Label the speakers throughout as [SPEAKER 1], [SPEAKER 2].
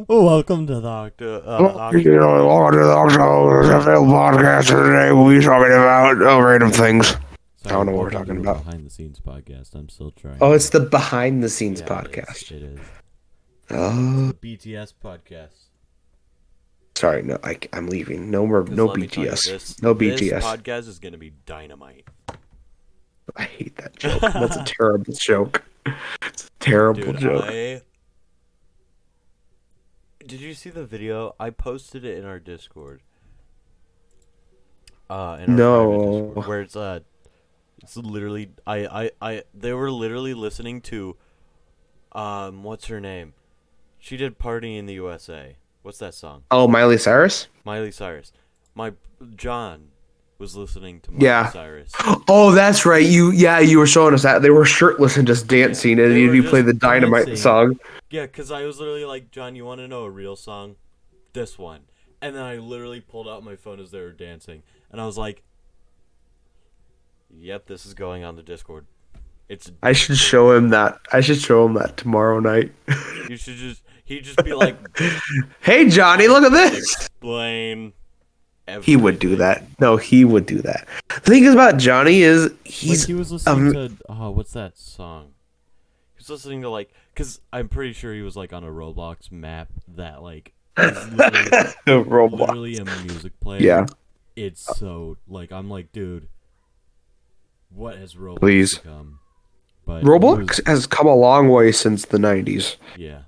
[SPEAKER 1] Welcome to the Octo.
[SPEAKER 2] Welcome to the Octo Film podcast. Today we'll be talking about random things. I don't know what we're talking about.
[SPEAKER 1] Behind the scenes podcast. I'm still trying.
[SPEAKER 2] Oh, it's the behind the scenes
[SPEAKER 1] Yeah,
[SPEAKER 2] podcast.
[SPEAKER 1] It is.
[SPEAKER 2] Oh,
[SPEAKER 1] The BTS podcast.
[SPEAKER 2] sorry, no, I'm leaving. No more, no BTS, no BTS.
[SPEAKER 1] This podcast is gonna be dynamite.
[SPEAKER 2] I hate that joke. That's a terrible joke. It's a terrible joke.
[SPEAKER 1] Did you see the video? I posted it in our Discord. In our
[SPEAKER 2] No.
[SPEAKER 1] private Discord, where it's literally they were literally listening to what's her name? She did Party in the USA. What's that song?
[SPEAKER 2] Oh, Miley Cyrus?
[SPEAKER 1] Miley Cyrus. My John was listening to Miley Cyrus.
[SPEAKER 2] Oh, that's right. You were showing us that. They were shirtless and just dancing, and you played the Dynamite song.
[SPEAKER 1] Yeah, because I was literally like, John, you want to know a real song? This one. And then I literally pulled out my phone as they were dancing. And I was like, yep, this is going on the Discord.
[SPEAKER 2] I should show him that. I should show him that tomorrow night.
[SPEAKER 1] He'd just be like,
[SPEAKER 2] hey, Johnny, look at this.
[SPEAKER 1] Explain everything.
[SPEAKER 2] He would do that. No, he would do that. The thing is about Johnny is
[SPEAKER 1] he was listening to, what's that song? He was listening to, because I'm pretty sure he was, on a Roblox map that, is literally a music player.
[SPEAKER 2] Yeah.
[SPEAKER 1] It's so, I'm like, dude, what has Roblox become? But
[SPEAKER 2] Roblox has come a long way since the 90s.
[SPEAKER 1] Yeah.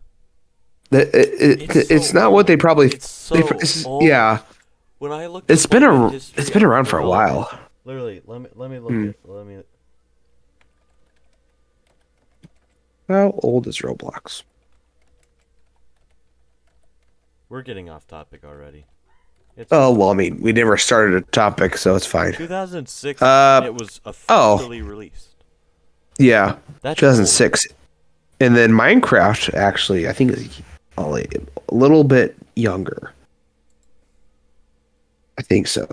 [SPEAKER 2] It's not what they probably...
[SPEAKER 1] It's so old.
[SPEAKER 2] Yeah.
[SPEAKER 1] When I looked
[SPEAKER 2] it's been around for a while.
[SPEAKER 1] Literally, let me look at
[SPEAKER 2] How old is Roblox?
[SPEAKER 1] We're getting off topic already.
[SPEAKER 2] Well, I mean, we never started a topic, so it's fine.
[SPEAKER 1] 2006, it was officially released.
[SPEAKER 2] Yeah,
[SPEAKER 1] That's
[SPEAKER 2] 2006. Cool. And then Minecraft, actually, I think is a little bit younger. I think so.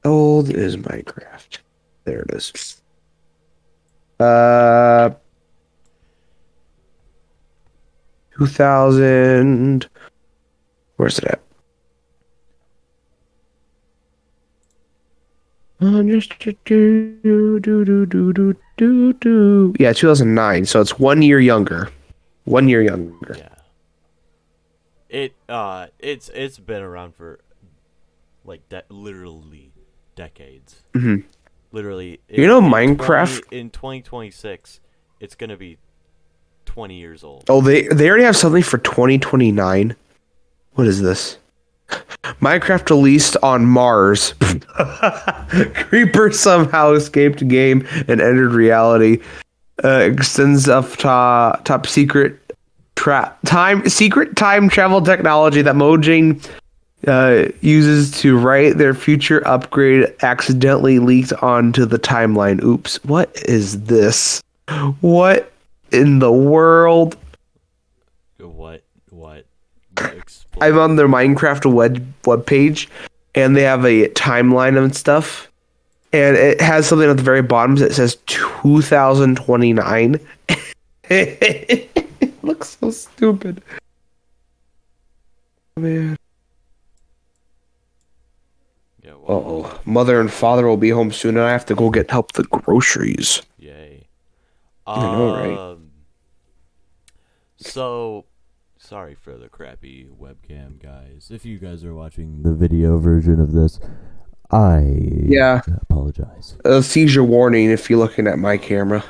[SPEAKER 2] How old is Minecraft? There it is. 2000. Where's it at? Yeah, 2009. So it's 1 year younger. 1 year younger.
[SPEAKER 1] Yeah. It's been around for literally decades.
[SPEAKER 2] Mm-hmm.
[SPEAKER 1] Literally.
[SPEAKER 2] Minecraft
[SPEAKER 1] in 2026, it's gonna be 20 years old.
[SPEAKER 2] Oh, they already have something for 2029. What is this? Minecraft released on Mars. Creeper somehow escaped the game and entered reality. Extends up top secret time travel technology that Mojang uses to write their future upgrade accidentally leaked onto the timeline. Oops. What is this? What in the world?
[SPEAKER 1] What?
[SPEAKER 2] I'm on their Minecraft web page, and they have a timeline and stuff, and it has something at the very bottom that says 2029. It looks so stupid. Man.
[SPEAKER 1] Yeah, well,
[SPEAKER 2] uh-oh. Mother and father will be home soon, and I have to go help the groceries.
[SPEAKER 1] Yay.
[SPEAKER 2] I know, right?
[SPEAKER 1] So, sorry for the crappy webcam, guys. If you guys are watching the video version of this, I apologize.
[SPEAKER 2] Seizure warning if you're looking at my camera.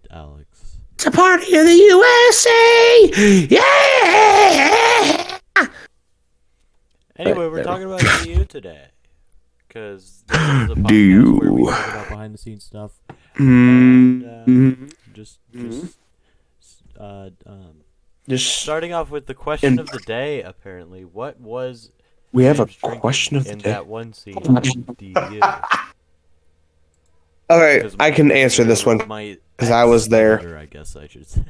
[SPEAKER 1] Alex.
[SPEAKER 2] It's a party of the USA! Yeah!
[SPEAKER 1] Anyway, we're talking about DU today. Because this is a podcast where we talk about behind the scenes stuff. And, just starting off with the question of the day, apparently. What was
[SPEAKER 2] we have a question of the
[SPEAKER 1] in
[SPEAKER 2] day?
[SPEAKER 1] that one scene in DU?
[SPEAKER 2] Okay, I can answer this one because I was there.
[SPEAKER 1] I guess I should say.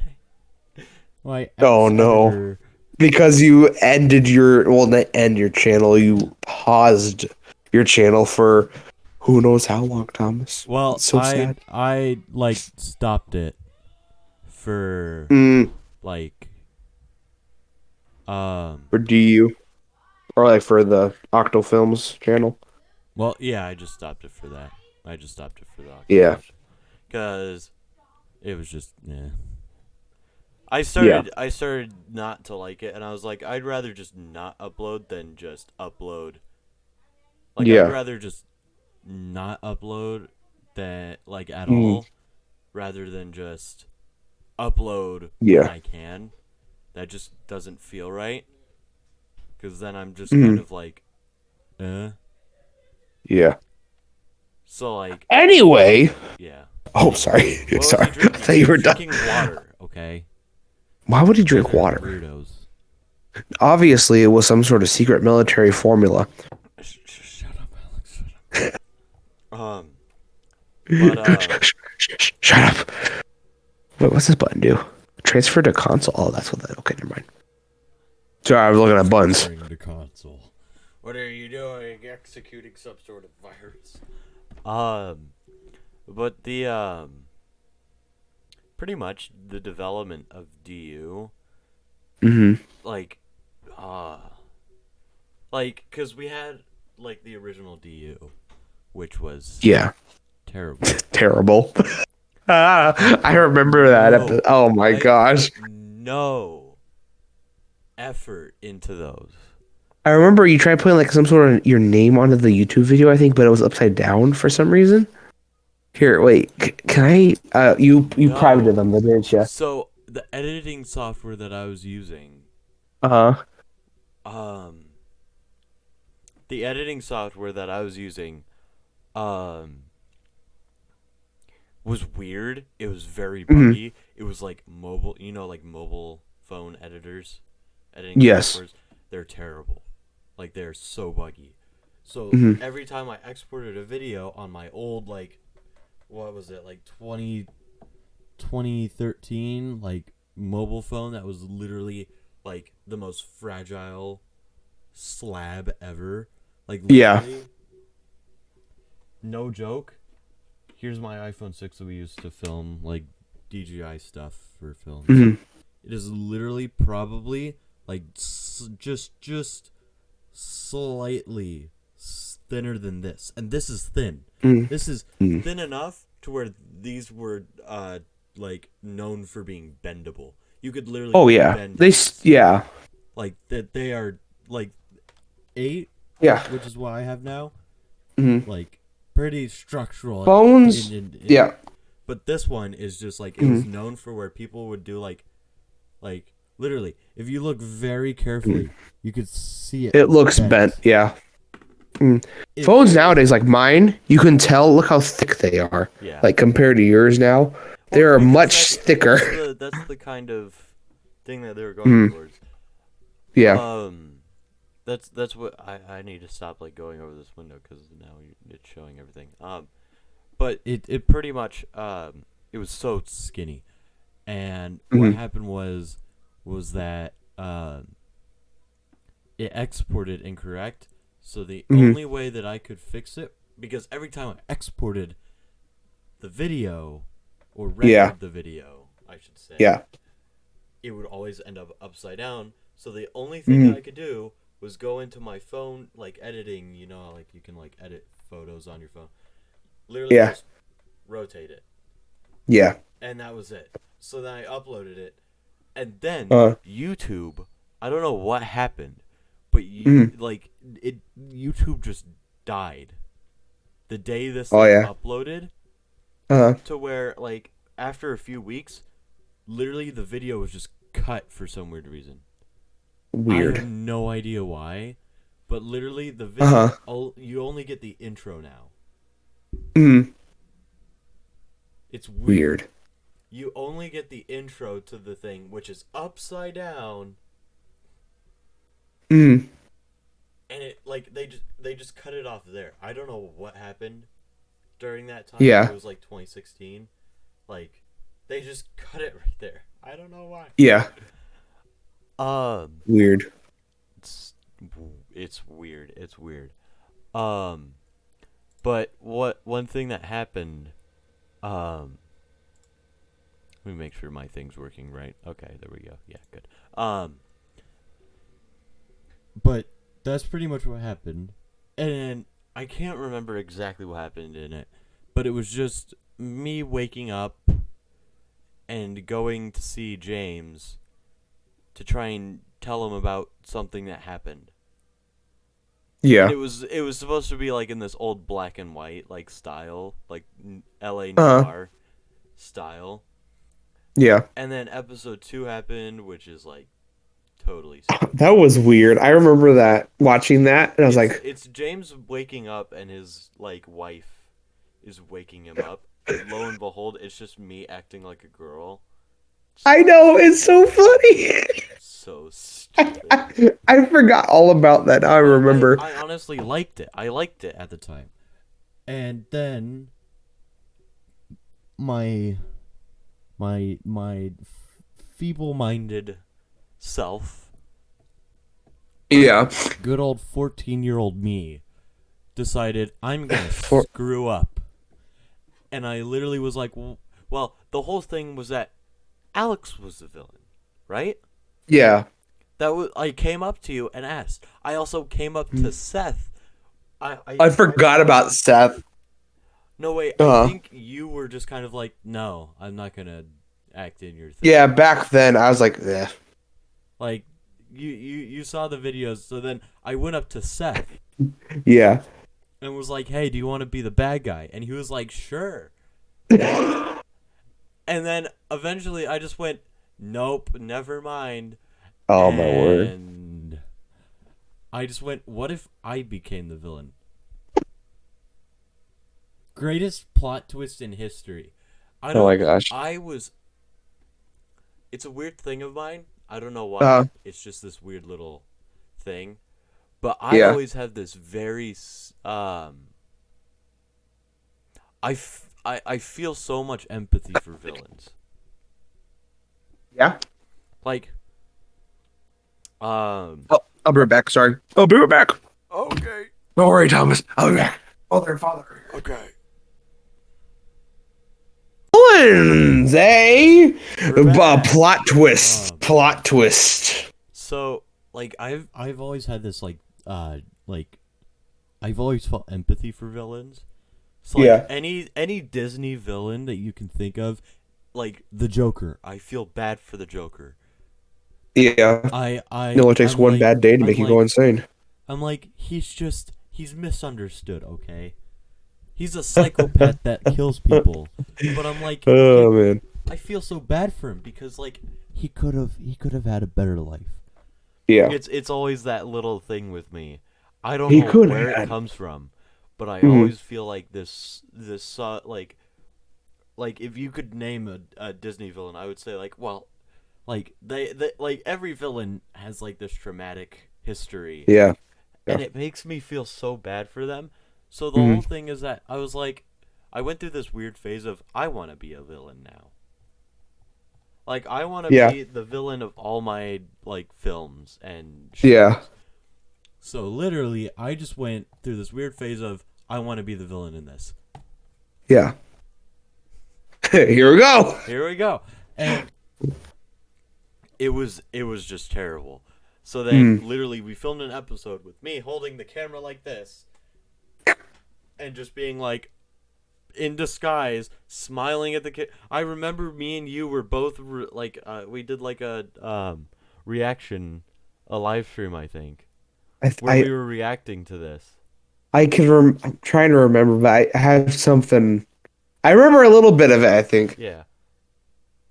[SPEAKER 2] Oh no, because you ended not end your channel. You paused your channel for who knows how long, Thomas.
[SPEAKER 1] Well,
[SPEAKER 2] it's so sad.
[SPEAKER 1] I stopped it for
[SPEAKER 2] Or do you? Or like for the Octo Films channel?
[SPEAKER 1] Well, yeah, I just stopped it for that. I just stopped it for the
[SPEAKER 2] Yeah.
[SPEAKER 1] Octopus because it was just yeah.
[SPEAKER 2] Yeah.
[SPEAKER 1] I started not to like it, and I was like, I'd rather just not upload than just upload. Like, I'd
[SPEAKER 2] Yeah.
[SPEAKER 1] rather just not upload than like at
[SPEAKER 2] Mm,
[SPEAKER 1] all, rather than just upload when
[SPEAKER 2] yeah.
[SPEAKER 1] I can. That just doesn't feel right, because then I'm just kind
[SPEAKER 2] Mm,
[SPEAKER 1] of like, eh.
[SPEAKER 2] yeah.
[SPEAKER 1] So like,
[SPEAKER 2] Anyway.
[SPEAKER 1] yeah.
[SPEAKER 2] Oh, sorry.
[SPEAKER 1] What was
[SPEAKER 2] Sorry.
[SPEAKER 1] he
[SPEAKER 2] I
[SPEAKER 1] drinking?
[SPEAKER 2] thought
[SPEAKER 1] He
[SPEAKER 2] you
[SPEAKER 1] was
[SPEAKER 2] were done.
[SPEAKER 1] drinking water. Okay.
[SPEAKER 2] Why would he
[SPEAKER 1] You guys
[SPEAKER 2] drink
[SPEAKER 1] are
[SPEAKER 2] water?
[SPEAKER 1] weirdos.
[SPEAKER 2] Obviously, it was some sort of secret military formula.
[SPEAKER 1] Shut up, Alex. Shut up. But
[SPEAKER 2] Shut up. Wait, what's this button do? Transfer to console. Oh, that's what that. Okay, never mind. Sorry, I was looking at buttons.
[SPEAKER 1] transferring to console. What are you doing? Executing some sort of virus. But the pretty much the development of DU,
[SPEAKER 2] Mm-hmm.
[SPEAKER 1] like, uh, like, cause we had like the original DU, which was
[SPEAKER 2] Yeah.
[SPEAKER 1] terrible.
[SPEAKER 2] Terrible.
[SPEAKER 1] I
[SPEAKER 2] I
[SPEAKER 1] put
[SPEAKER 2] remember that episode. Oh my
[SPEAKER 1] I
[SPEAKER 2] gosh.
[SPEAKER 1] put no effort into those.
[SPEAKER 2] I remember you tried putting like some sort of your name onto the YouTube video, I think, but it was upside down for some reason. Here, wait. Can I? You privated
[SPEAKER 1] No.
[SPEAKER 2] them, didn't you?
[SPEAKER 1] So the editing software that I was using,
[SPEAKER 2] Uh-huh.
[SPEAKER 1] um, the editing software that I was using, um, was weird. It was very
[SPEAKER 2] Hmm.
[SPEAKER 1] buggy. It was like mobile, like mobile phone editors, editing
[SPEAKER 2] Yes.
[SPEAKER 1] softwares. They're terrible. Like they're so buggy. So
[SPEAKER 2] Hmm.
[SPEAKER 1] every time I exported a video on my old like, what was it, like 2013 like mobile phone that was literally like the most fragile slab ever. Like
[SPEAKER 2] Yeah.
[SPEAKER 1] literally, no joke. Here's my iPhone 6 that we used to film like DJI stuff for films.
[SPEAKER 2] Hmm.
[SPEAKER 1] It is literally probably like just slightly thinner than this, and this is thin.
[SPEAKER 2] Mm.
[SPEAKER 1] This is
[SPEAKER 2] Mm.
[SPEAKER 1] thin enough to where these were like known for being bendable. You could literally
[SPEAKER 2] Oh yeah.
[SPEAKER 1] bend these.
[SPEAKER 2] Yeah.
[SPEAKER 1] Like that they are like 8,
[SPEAKER 2] Yeah.
[SPEAKER 1] which is what I have now.
[SPEAKER 2] Hmm.
[SPEAKER 1] Like pretty structural
[SPEAKER 2] Phones. Yeah.
[SPEAKER 1] but this one is just like it
[SPEAKER 2] Hmm.
[SPEAKER 1] was known for where people would do like literally if you look very carefully you could see it
[SPEAKER 2] It looks bent. Yeah. Mm. Phones nowadays, like mine, you can tell. Look how thick they are.
[SPEAKER 1] Yeah.
[SPEAKER 2] Like compared to yours now, they
[SPEAKER 1] Well,
[SPEAKER 2] are
[SPEAKER 1] because
[SPEAKER 2] much thicker.
[SPEAKER 1] that's the kind of thing that they were going
[SPEAKER 2] Mm.
[SPEAKER 1] towards.
[SPEAKER 2] Yeah.
[SPEAKER 1] That's what I need to stop like going over this window because now it's showing everything. But it pretty much it was so skinny, and what
[SPEAKER 2] Mhm.
[SPEAKER 1] happened was that it exported incorrect. So the
[SPEAKER 2] Mhm.
[SPEAKER 1] only way that I could fix it, because every time I exported the video or rendered
[SPEAKER 2] Yeah.
[SPEAKER 1] the video, I should say,
[SPEAKER 2] Yeah.
[SPEAKER 1] it would always end up upside down. So the only thing
[SPEAKER 2] Mhm.
[SPEAKER 1] I could do was go into my phone, like editing, like you can like edit photos on your phone. Literally
[SPEAKER 2] Yeah.
[SPEAKER 1] just rotate it.
[SPEAKER 2] Yeah.
[SPEAKER 1] And that was it. So then I uploaded it. And then
[SPEAKER 2] Uh.
[SPEAKER 1] YouTube, I don't know what happened, but
[SPEAKER 2] Mhm.
[SPEAKER 1] YouTube just died. The day this
[SPEAKER 2] Oh
[SPEAKER 1] thing
[SPEAKER 2] yeah.
[SPEAKER 1] uploaded,
[SPEAKER 2] Uh.
[SPEAKER 1] to where like after a few weeks, literally the video was just cut for some weird reason. I have
[SPEAKER 2] Weird.
[SPEAKER 1] no idea why, but literally the
[SPEAKER 2] Uh-huh.
[SPEAKER 1] video, you only get the intro now.
[SPEAKER 2] Mhm.
[SPEAKER 1] It's weird.
[SPEAKER 2] Weird.
[SPEAKER 1] You only get the intro to the thing, which is upside down,
[SPEAKER 2] Mhm.
[SPEAKER 1] and it like they just cut it off there. I don't know what happened during that time.
[SPEAKER 2] Yeah.
[SPEAKER 1] It was like 2016. Like they just cut it right there. I don't know why.
[SPEAKER 2] Yeah. Weird.
[SPEAKER 1] It's it's weird. It's weird. But one thing that happened, let me make sure my thing's working right. Okay, there we go. Yeah, good. But that's pretty much what happened. And I can't remember exactly what happened in it, but it was just me waking up and going to see James to try and tell him about something that happened.
[SPEAKER 2] Yeah.
[SPEAKER 1] And it was supposed to be like in this old black and white like style, like LA
[SPEAKER 2] Uh-huh.
[SPEAKER 1] noir style.
[SPEAKER 2] Yeah.
[SPEAKER 1] And then episode 2 happened, which is like totally stupid.
[SPEAKER 2] That was weird. I remember that watching that, and I was like,
[SPEAKER 1] It's James waking up and his like wife is waking him up. And lo and behold, it's just me acting like a girl.
[SPEAKER 2] I know, it's so funny.
[SPEAKER 1] So stupid.
[SPEAKER 2] I forgot all about that. I remember.
[SPEAKER 1] I honestly liked it. I liked it at the time. And then my feeble-minded self,
[SPEAKER 2] Yeah.
[SPEAKER 1] good old 14-year-old me, decided I'm going to screw up. And I literally was like, well, the whole thing was that Alex was the villain, right?
[SPEAKER 2] Yeah.
[SPEAKER 1] I came up to you and asked. I also came up to Seth.
[SPEAKER 2] I forgot about Seth.
[SPEAKER 1] No, wait, I think you were just kind of like, no, I'm not going to act in your thing.
[SPEAKER 2] Yeah, back then, I was like, eh.
[SPEAKER 1] Like, you saw the videos, so then I went up to Seth.
[SPEAKER 2] Yeah.
[SPEAKER 1] And was like, hey, do you want to be the bad guy? And he was like, sure. And then eventually I just went, nope, never mind.
[SPEAKER 2] Oh, my word.
[SPEAKER 1] And I just went, what if I became the villain? Greatest plot twist in history.
[SPEAKER 2] Oh my gosh.
[SPEAKER 1] It's a weird thing of mine. I don't know why. It's just this weird little thing. But I always have this very I feel so much empathy for villains.
[SPEAKER 2] Yeah.
[SPEAKER 1] Like
[SPEAKER 2] I'll be right back. Sorry. I'll be right back.
[SPEAKER 1] Okay.
[SPEAKER 2] Don't worry, Thomas. I'll be back. Father.
[SPEAKER 1] Okay.
[SPEAKER 2] Villains, eh? Plot twist. Plot twist.
[SPEAKER 1] So, like, I've always had this like I've always felt empathy for villains. So like any Disney villain that you can think of, like the Joker, I feel bad for the Joker.
[SPEAKER 2] Yeah.
[SPEAKER 1] I
[SPEAKER 2] It only takes one bad day to make you go insane.
[SPEAKER 1] I'm like, he's misunderstood, okay? He's a psychopath that kills people. But I'm like,
[SPEAKER 2] oh man.
[SPEAKER 1] I feel so bad for him because like he could have had a better life.
[SPEAKER 2] Yeah.
[SPEAKER 1] It's always that little thing with me. I don't know where it comes from, but I always feel like this like if you could name a Disney villain, I would say like, well, like they like every villain has like this traumatic history.
[SPEAKER 2] Yeah.
[SPEAKER 1] And it makes me feel so bad for them. So the whole thing is that I was like, I went through this weird phase of I want to be a villain now. Like I want to be the villain of all my like films and shows.
[SPEAKER 2] Yeah.
[SPEAKER 1] So literally, I just went through this weird phase of I want to be the villain in this.
[SPEAKER 2] Yeah. Here we go.
[SPEAKER 1] Here we go. And it was just terrible. So then literally we filmed an episode with me holding the camera like this and just being like in disguise, smiling at the kid. I remember me and you were both we did like a reaction, a live stream, I think. Where we were reacting to this.
[SPEAKER 2] I'm trying to remember, but I have something. I remember a little bit of it, I think.
[SPEAKER 1] Yeah.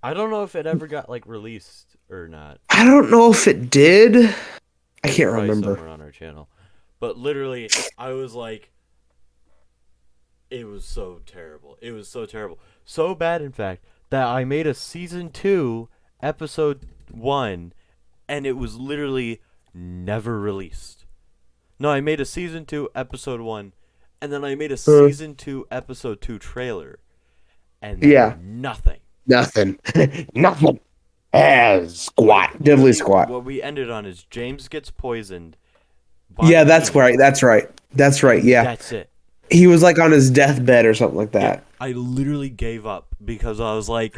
[SPEAKER 1] I don't know if it ever got like released or not.
[SPEAKER 2] I don't know if it did. I can't remember.
[SPEAKER 1] Somewhere on our channel. But literally, I was like, it was so terrible. It was so terrible. So bad, in fact, that I made a season 2, episode 1, and it was literally never released. No, I made a season 2, episode 1, and then I made a season 2, episode 2 trailer. And nothing.
[SPEAKER 2] Nothing. Nothing. Squat. Diddly squat.
[SPEAKER 1] What we ended on is James gets poisoned.
[SPEAKER 2] Yeah, that's right. That's right. That's right. Yeah.
[SPEAKER 1] That's it.
[SPEAKER 2] He was like on his deathbed or something like that.
[SPEAKER 1] Yeah, I literally gave up because I was like,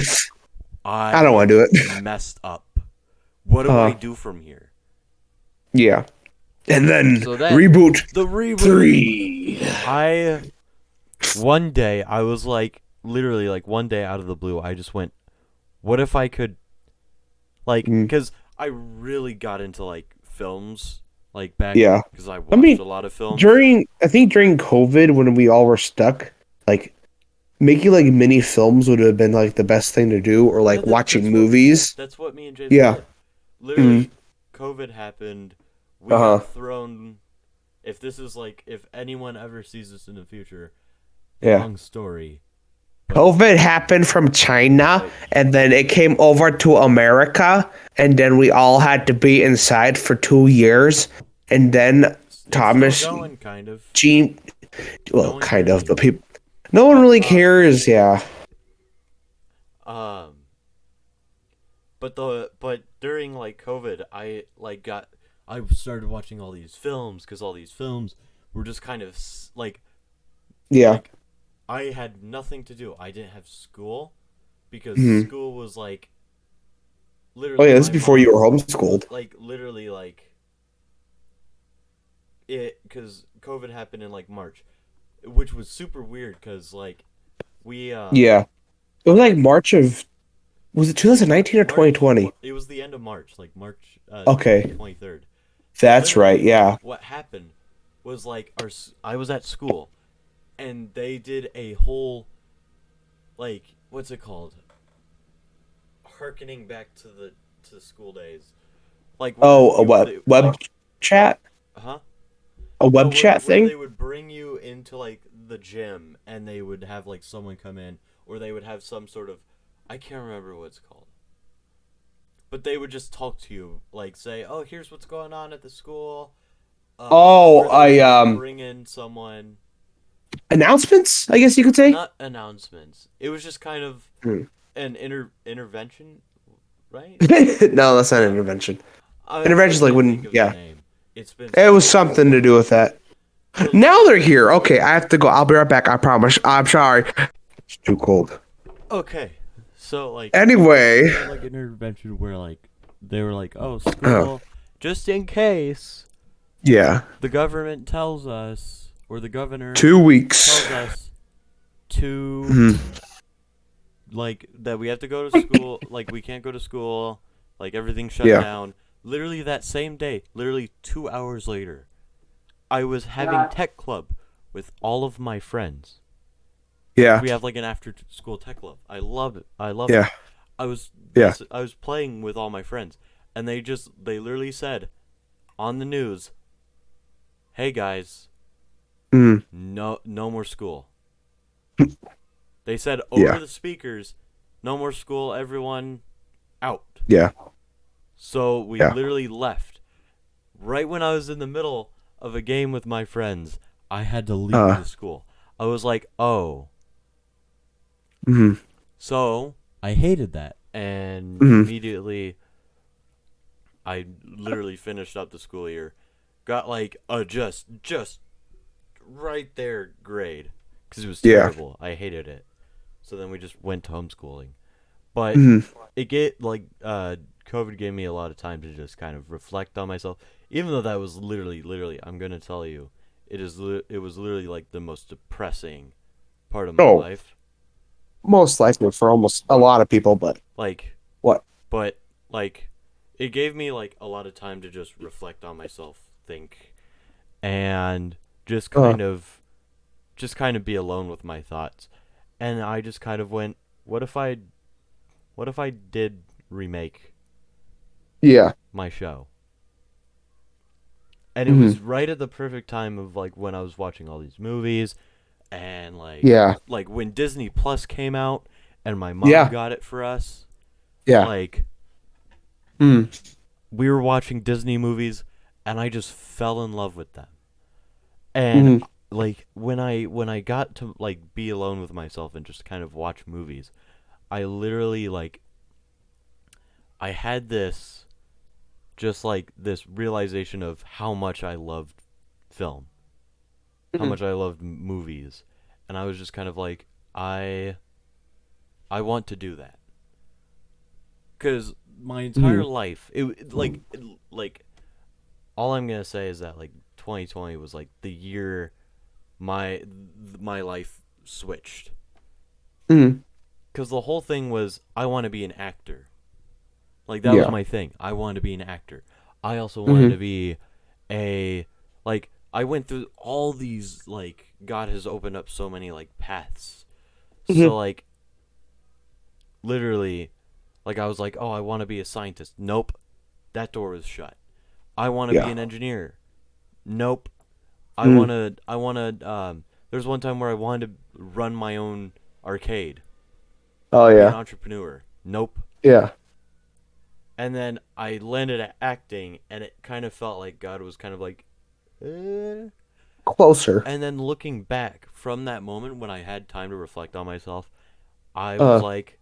[SPEAKER 2] I don't want to do it.
[SPEAKER 1] Messed up. What do I do from here?
[SPEAKER 2] Yeah. And then
[SPEAKER 1] So then
[SPEAKER 2] reboot
[SPEAKER 1] the reboot.
[SPEAKER 2] 3.
[SPEAKER 1] One day I was like, literally like one day out of the blue, I just went, what if I could, like, because I really got into like films, like back,
[SPEAKER 2] Yeah.
[SPEAKER 1] because I
[SPEAKER 2] I
[SPEAKER 1] watched
[SPEAKER 2] mean,
[SPEAKER 1] a lot of films.
[SPEAKER 2] I think during COVID when we all were stuck, like making like mini films would have been like the best thing to do, or
[SPEAKER 1] Yeah,
[SPEAKER 2] like watching movies.
[SPEAKER 1] that's what me and Jason
[SPEAKER 2] Yeah.
[SPEAKER 1] did. Literally, COVID happened. We
[SPEAKER 2] Uh-huh.
[SPEAKER 1] got thrown. If this is like, if anyone ever sees this in the future,
[SPEAKER 2] Yeah.
[SPEAKER 1] long story.
[SPEAKER 2] COVID happened from China, and then it came over to America, and then we all had to be inside for 2 years, and then
[SPEAKER 1] It's
[SPEAKER 2] Thomas
[SPEAKER 1] still going, kind of.
[SPEAKER 2] Gene,
[SPEAKER 1] No
[SPEAKER 2] well,
[SPEAKER 1] one
[SPEAKER 2] kind
[SPEAKER 1] cares
[SPEAKER 2] of, but
[SPEAKER 1] anymore.
[SPEAKER 2] people, no one
[SPEAKER 1] But,
[SPEAKER 2] really cares. Yeah.
[SPEAKER 1] Um. But during like COVID, I started watching all these films because all these films were just kind of
[SPEAKER 2] Yeah.
[SPEAKER 1] like I had nothing to do. I didn't have school because
[SPEAKER 2] Mhm.
[SPEAKER 1] school was like
[SPEAKER 2] Oh
[SPEAKER 1] literally
[SPEAKER 2] yeah, this is
[SPEAKER 1] my
[SPEAKER 2] before you
[SPEAKER 1] mom
[SPEAKER 2] were homeschooled.
[SPEAKER 1] like literally like it because COVID happened in like March, which was super weird because like we
[SPEAKER 2] Yeah. It was like March of, was it 2019 or
[SPEAKER 1] March
[SPEAKER 2] 2020?
[SPEAKER 1] it was the end of March, like March
[SPEAKER 2] Okay.
[SPEAKER 1] 23rd. So
[SPEAKER 2] That's right.
[SPEAKER 1] literally
[SPEAKER 2] Yeah.
[SPEAKER 1] what happened was like I was at school and they did a whole like what's it called? Harkening back to the school days. Like where
[SPEAKER 2] Oh, a web chat?
[SPEAKER 1] huh?
[SPEAKER 2] A
[SPEAKER 1] No,
[SPEAKER 2] web chat
[SPEAKER 1] where
[SPEAKER 2] thing?
[SPEAKER 1] they would bring you into like the gym and they would have like someone come in or they would have some sort of I can't remember what it's called. But they would just talk to you, like say, "Oh, here's what's going on at the school."
[SPEAKER 2] Oh,
[SPEAKER 1] Or they would just bring in someone.
[SPEAKER 2] announcements, I guess you could say.
[SPEAKER 1] Not announcements. It was just kind of
[SPEAKER 2] Hmm.
[SPEAKER 1] an intervention, right?
[SPEAKER 2] No, that's not an intervention.
[SPEAKER 1] I
[SPEAKER 2] Intervention's like
[SPEAKER 1] can't think
[SPEAKER 2] when,
[SPEAKER 1] of the
[SPEAKER 2] yeah,
[SPEAKER 1] name. It's been
[SPEAKER 2] it was
[SPEAKER 1] so long.
[SPEAKER 2] something to do with that.
[SPEAKER 1] So
[SPEAKER 2] Now they're here. Okay, I have to go. I'll be right back. I promise. I'm sorry. It's too cold.
[SPEAKER 1] okay, so like
[SPEAKER 2] Anyway,
[SPEAKER 1] they had like an intervention where like they were like, "Oh,
[SPEAKER 2] uh,
[SPEAKER 1] school, just in case
[SPEAKER 2] yeah,
[SPEAKER 1] the government tells us or the governor
[SPEAKER 2] 2 weeks.
[SPEAKER 1] tells us to
[SPEAKER 2] Mhm.
[SPEAKER 1] like that we have to go to school, like we can't go to school, like everything's shut
[SPEAKER 2] Yeah.
[SPEAKER 1] down." Literally that same day, literally 2 hours later, I was having tech club with all of my friends.
[SPEAKER 2] Yeah.
[SPEAKER 1] We have like an after school tech club. I love it. I love it.
[SPEAKER 2] Yeah. Yeah.
[SPEAKER 1] I was playing with all my friends and they literally said on the news, "Hey guys,
[SPEAKER 2] Mm.
[SPEAKER 1] no more school." They said over
[SPEAKER 2] Yeah.
[SPEAKER 1] the speakers, "No more school, everyone out."
[SPEAKER 2] Yeah.
[SPEAKER 1] So we
[SPEAKER 2] Yeah.
[SPEAKER 1] literally left. Right when I was in the middle of a game with my friends, I had to leave the school. I was like, "Oh."
[SPEAKER 2] Mhm.
[SPEAKER 1] So I hated that. And
[SPEAKER 2] Mhm.
[SPEAKER 1] immediately, I literally finished up the school year. Got like a just right there grade. Because it was
[SPEAKER 2] Yeah.
[SPEAKER 1] terrible. I hated it. So then we just went to homeschooling. But
[SPEAKER 2] Mhm.
[SPEAKER 1] COVID gave me a lot of time to just kind of reflect on myself. Even though that was literally, I'm gonna tell you, it was literally like the most depressing part of my
[SPEAKER 2] Oh,
[SPEAKER 1] life.
[SPEAKER 2] most likely for almost a lot of people, but
[SPEAKER 1] Like,
[SPEAKER 2] what?
[SPEAKER 1] but like, it gave me like a lot of time to just reflect on myself, think, and just kind of be alone with my thoughts. And I just kind of went, what if I did remake
[SPEAKER 2] Yeah.
[SPEAKER 1] my show? And it
[SPEAKER 2] Mhm.
[SPEAKER 1] was right at the perfect time of like when I was watching all these movies and
[SPEAKER 2] Yeah.
[SPEAKER 1] like when Disney Plus came out and my mom
[SPEAKER 2] Yeah.
[SPEAKER 1] got it for us,
[SPEAKER 2] Yeah.
[SPEAKER 1] like
[SPEAKER 2] Mm.
[SPEAKER 1] we were watching Disney movies and I just fell in love with them. And
[SPEAKER 2] Mhm.
[SPEAKER 1] like when I got to like be alone with myself and just kind of watch movies, I literally like I had this just like this realization of how much I loved film, how
[SPEAKER 2] Mhm.
[SPEAKER 1] much I loved movies, and I was just kind of like I want to do that because my entire
[SPEAKER 2] Mhm.
[SPEAKER 1] life like all I'm gonna say is that like 2020 was like the year my my life switched.
[SPEAKER 2] Mm.
[SPEAKER 1] Because the whole thing was I want to be an actor. Like that was
[SPEAKER 2] Yeah.
[SPEAKER 1] my thing. I wanted to be an actor. I also wanted
[SPEAKER 2] Mm-hmm.
[SPEAKER 1] to be a like I went through all these like God has opened up so many like paths. So
[SPEAKER 2] Mm-hmm.
[SPEAKER 1] like literally like I was like, "Oh, I want to be a scientist." Nope. That door was shut. I want to be
[SPEAKER 2] Yeah.
[SPEAKER 1] an engineer. Nope.
[SPEAKER 2] Mm.
[SPEAKER 1] I want to there's one time where I wanted to run my own arcade.
[SPEAKER 2] Oh
[SPEAKER 1] Be an
[SPEAKER 2] yeah.
[SPEAKER 1] entrepreneur. Nope.
[SPEAKER 2] Yeah.
[SPEAKER 1] And then I landed at acting, and it kind of felt like God was kind of like,
[SPEAKER 2] Closer.
[SPEAKER 1] And then looking back from that moment when I had time to reflect on myself, I was
[SPEAKER 2] Uh.
[SPEAKER 1] like,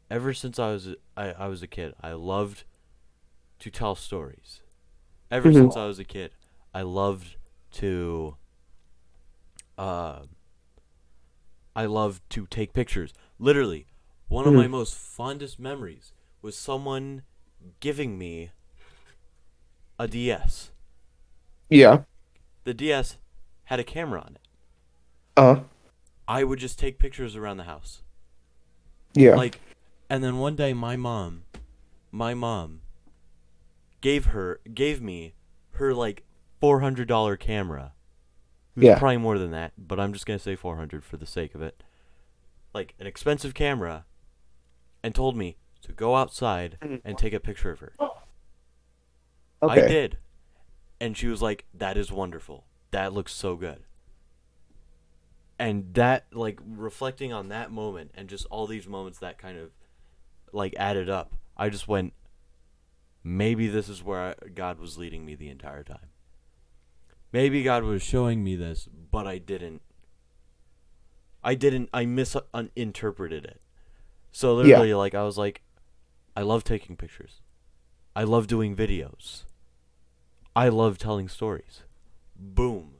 [SPEAKER 1] ever since I was a kid, I loved to tell stories. Ever
[SPEAKER 2] Mm-hmm.
[SPEAKER 1] since I was a kid, I loved to, uh, I loved to take pictures. Literally, one of my
[SPEAKER 2] Mm-hmm.
[SPEAKER 1] most fondest memories was someone giving me a DS.
[SPEAKER 2] Yeah.
[SPEAKER 1] The DS had a camera on it.
[SPEAKER 2] Uh.
[SPEAKER 1] I would just take pictures around the house.
[SPEAKER 2] Yeah.
[SPEAKER 1] Like, and then one day my mom gave me her like $400 camera. It was
[SPEAKER 2] Yeah.
[SPEAKER 1] probably more than that, but I'm just gonna say 400 for the sake of it. Like an expensive camera, and told me to go outside and take a picture of her. I
[SPEAKER 2] Okay.
[SPEAKER 1] did, and she was like, "That is wonderful. That looks so good." And that like reflecting on that moment and just all these moments that kind of like added up, I just went, maybe this is where God was leading me the entire time. Maybe God was showing me this, but I didn't. I misinterpreted it. So
[SPEAKER 2] Yeah.
[SPEAKER 1] literally, like I was like, I love taking pictures. I love doing videos. I love telling stories. Boom.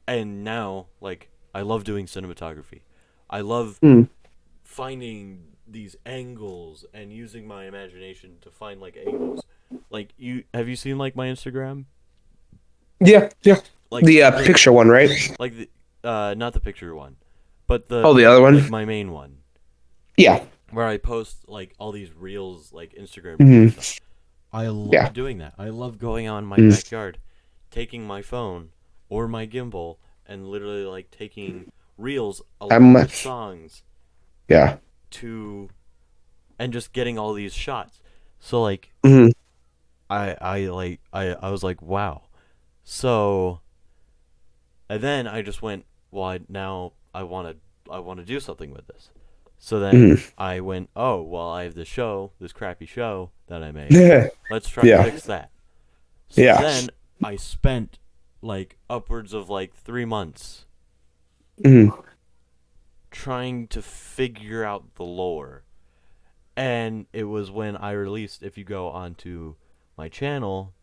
[SPEAKER 1] And now, like, I love doing cinematography. I love
[SPEAKER 2] Mm.
[SPEAKER 1] finding these angles and using my imagination to find like angles. Like you have you seen like my Instagram?
[SPEAKER 2] Yeah. Yeah.
[SPEAKER 1] Like
[SPEAKER 2] The
[SPEAKER 1] the
[SPEAKER 2] picture one, right?
[SPEAKER 1] like the not the picture one, but
[SPEAKER 2] Oh, the other
[SPEAKER 1] like
[SPEAKER 2] one.
[SPEAKER 1] my main one
[SPEAKER 2] Yeah.
[SPEAKER 1] where I post like all these reels, like Instagram reels and
[SPEAKER 2] Mm-hmm.
[SPEAKER 1] stuff. I
[SPEAKER 2] Yeah.
[SPEAKER 1] love doing that. I love going on my
[SPEAKER 2] Mm.
[SPEAKER 1] backyard, taking my phone or my gimbal and literally like taking reels
[SPEAKER 2] I'm
[SPEAKER 1] along with
[SPEAKER 2] much.
[SPEAKER 1] songs
[SPEAKER 2] Yeah.
[SPEAKER 1] to and just getting all these shots. So like
[SPEAKER 2] Mm-hmm.
[SPEAKER 1] I was like, wow. So and then I just went, well, now I want to do something with this. So then
[SPEAKER 2] Mm-hmm.
[SPEAKER 1] I went, oh, well, I have this crappy show that I made. Let's try to
[SPEAKER 2] Yeah.
[SPEAKER 1] fix that. So
[SPEAKER 2] Yeah.
[SPEAKER 1] then I spent like upwards of like 3 months
[SPEAKER 2] Mm-hmm.
[SPEAKER 1] trying to figure out the lore. And it was when I released, if you go onto my channel,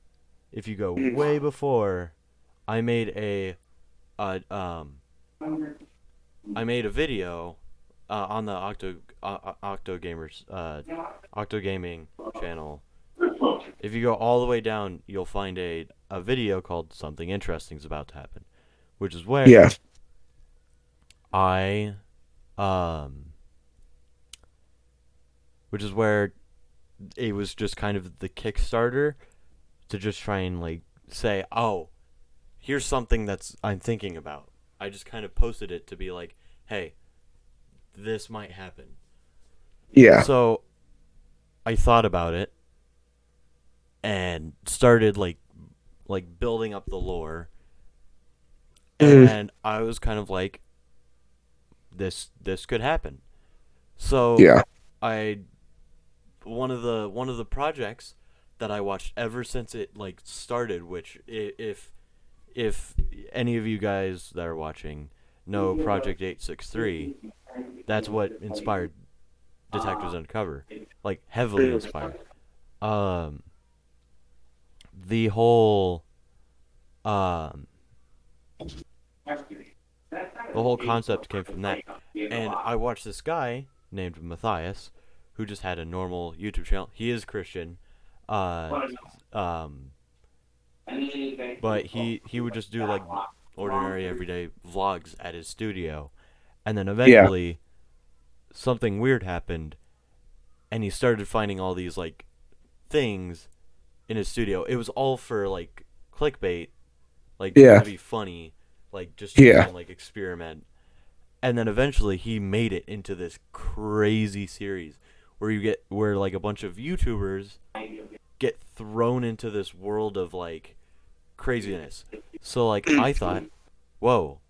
[SPEAKER 1] if you go way before, I made uh, um I made a video on the Octo Gamers Octo Gaming channel. If you go all the way down, you'll find a video called "Something Interesting is About to Happen," which is
[SPEAKER 2] Yeah.
[SPEAKER 1] where I um which is where it was just kind of the Kickstarter to just try and like say, oh, here's something that's I'm thinking about. I just kind of posted it to be like, hey, this might happen.
[SPEAKER 2] Yeah.
[SPEAKER 1] So I thought about it and started like building up the lore,
[SPEAKER 2] Mm-hmm.
[SPEAKER 1] and I was kind of like, this could happen. So
[SPEAKER 2] Yeah.
[SPEAKER 1] I one of the projects that I watched ever since it like started, which if any of you guys that are watching know Project 863, that's what inspired Detectives Undercover, like heavily inspired. Um, the whole um the whole concept came from that. And I watched this guy named Matthias, who just had a normal YouTube channel. He is Christian. Uh, Um, but he would just do like ordinary everyday vlogs at his studio, and then
[SPEAKER 2] Yeah.
[SPEAKER 1] eventually something weird happened, and he started finding all these like things in his studio. It was all for like clickbait, like just
[SPEAKER 2] Yeah.
[SPEAKER 1] to be funny, like just to try
[SPEAKER 2] Yeah.
[SPEAKER 1] and like experiment. And then eventually he made it into this crazy series where like a bunch of YouTubers get thrown into this world of like craziness. So like I thought, whoa,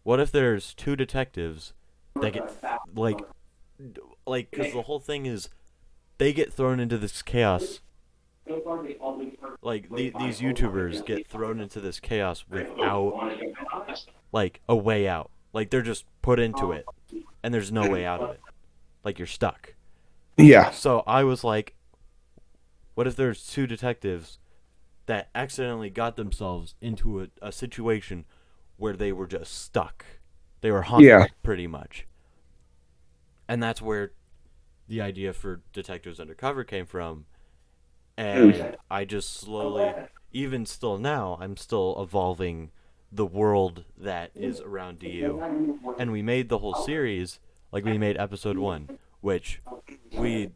[SPEAKER 1] what if there's two detectives that get like because the whole thing is they get thrown into this chaos. Like these YouTubers get thrown into this chaos without like a way out. Like they're just put into it, and there's no way out of it. Like you're stuck.
[SPEAKER 2] Yeah.
[SPEAKER 1] So I was like, what if there's two detectives that accidentally got themselves into a situation where they were just stuck? They were haunted,
[SPEAKER 2] Yeah.
[SPEAKER 1] pretty much. And that's where the idea for Detectives Undercover came from. And I just slowly, even still now, I'm still evolving the world that is around DU. And we made the whole series, like we made episode 1, which we,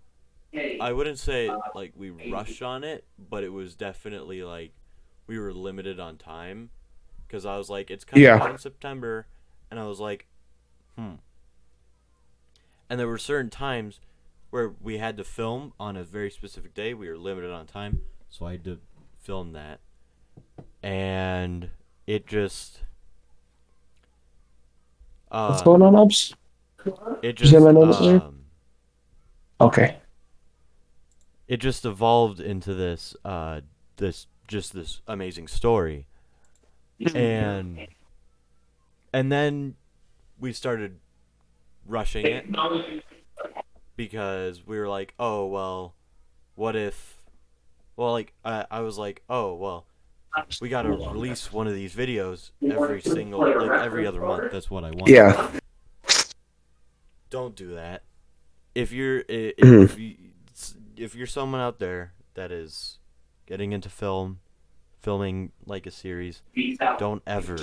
[SPEAKER 1] I wouldn't say like we rushed on it, but it was definitely like we were limited on time. Because I was like, it's coming out
[SPEAKER 2] Yeah.
[SPEAKER 1] in September. And I was like, And there were certain times where we had to film on a very specific day. We were limited on time, so I had to film that. And it just
[SPEAKER 2] What's going on, Ups?
[SPEAKER 1] it
[SPEAKER 2] You see my
[SPEAKER 1] just
[SPEAKER 2] notes there? Okay.
[SPEAKER 1] it just evolved into this amazing story. And then we started rushing it because we were like, "Oh, well, what if like I was like, "Oh, well, we got to release one of these videos every other month. That's what I want to
[SPEAKER 2] Yeah.
[SPEAKER 1] do." Don't do that. If you're
[SPEAKER 2] Mhm.
[SPEAKER 1] if you're someone out there that is getting into filming like a series, don't ever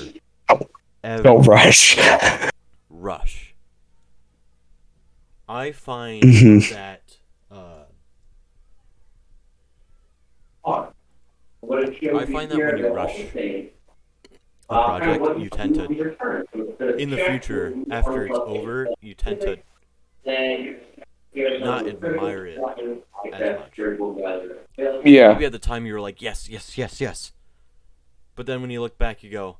[SPEAKER 2] Don't
[SPEAKER 1] ever
[SPEAKER 2] rush.
[SPEAKER 1] rush. I find
[SPEAKER 2] Hmm.
[SPEAKER 1] that I find that when you rush a project, you tend to in the future after it's over, you tend to not admire it as much.
[SPEAKER 2] Yeah.
[SPEAKER 1] Maybe at the time you were like, yes, yes, yes, yes. But then when you look back, you go,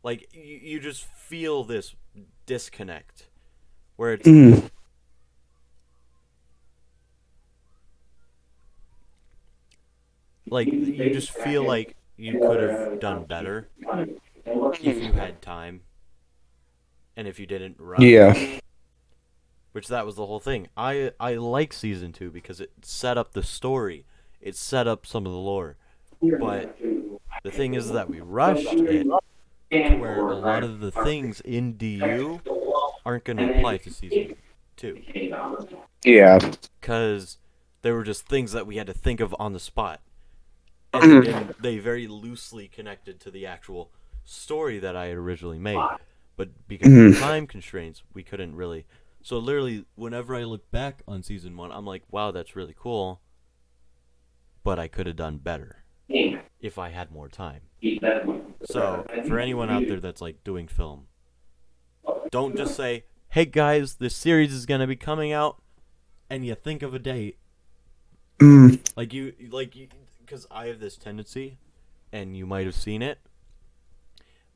[SPEAKER 1] like, you just feel this disconnect where it's
[SPEAKER 2] Mm.
[SPEAKER 1] like, you just feel like you could have done better if you had time and if you didn't rush.
[SPEAKER 2] Yeah.
[SPEAKER 1] Which that was the whole thing. I like season 2 because it set up the story. It set up some of the lore. But the thing is that we rushed it to where a lot of the things in DU aren't going to apply to season 2
[SPEAKER 2] Yeah.
[SPEAKER 1] because they were just things that we had to think of on the spot, and
[SPEAKER 2] Mhm.
[SPEAKER 1] they very loosely connected to the actual story that I had originally made. But because of
[SPEAKER 2] Mhm.
[SPEAKER 1] time constraints, we couldn't really. So literally, whenever I look back on season 1, I'm like, wow, that's really cool, but I could have done better if I had more time. So for anyone out there that's like doing film, don't just say, "Hey guys, this series is gonna be coming out," and you think of a date.
[SPEAKER 2] Mm.
[SPEAKER 1] Because I have this tendency, and you might have seen it,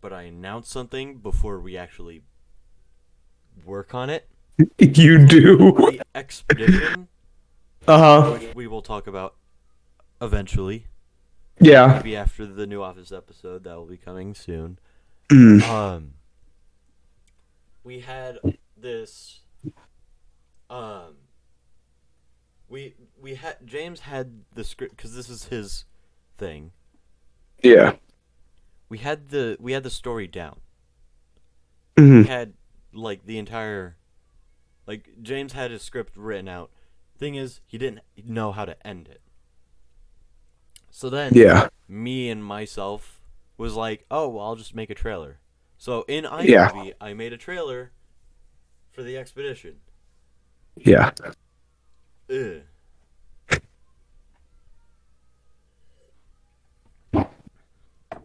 [SPEAKER 1] but I announce something before we actually work on it.
[SPEAKER 2] You do.
[SPEAKER 1] The expedition,
[SPEAKER 2] Uh-huh.
[SPEAKER 1] which we will talk about eventually,
[SPEAKER 2] Yeah.
[SPEAKER 1] maybe after the new Office episode that will be coming soon.
[SPEAKER 2] Mm.
[SPEAKER 1] We had this. Um, we had James had the script because this is his thing.
[SPEAKER 2] Yeah.
[SPEAKER 1] We had the story down.
[SPEAKER 2] Mhm.
[SPEAKER 1] We had like the entire like James had his script written out. Thing is, he didn't know how to end it. So then,
[SPEAKER 2] Yeah.
[SPEAKER 1] me and myself was like, oh, well, I'll just make a trailer. So in
[SPEAKER 2] Yeah.
[SPEAKER 1] iMovie, I made a trailer for the expedition.
[SPEAKER 2] Yeah.
[SPEAKER 1] Ugh.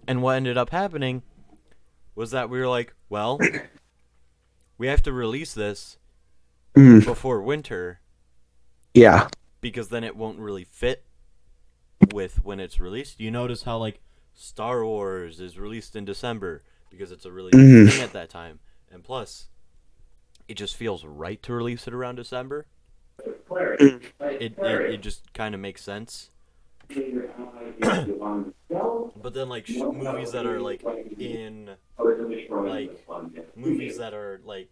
[SPEAKER 1] And what ended up happening was that we were like, well, we have to release this
[SPEAKER 2] Mm.
[SPEAKER 1] before winter
[SPEAKER 2] Yeah.
[SPEAKER 1] because then it won't really fit with when it's released. You notice how like Star Wars is released in December because it's a really big thing at that time, and plus, it just feels right to release it around December. It just kind of makes sense. But then like movies that are like in like movies that are like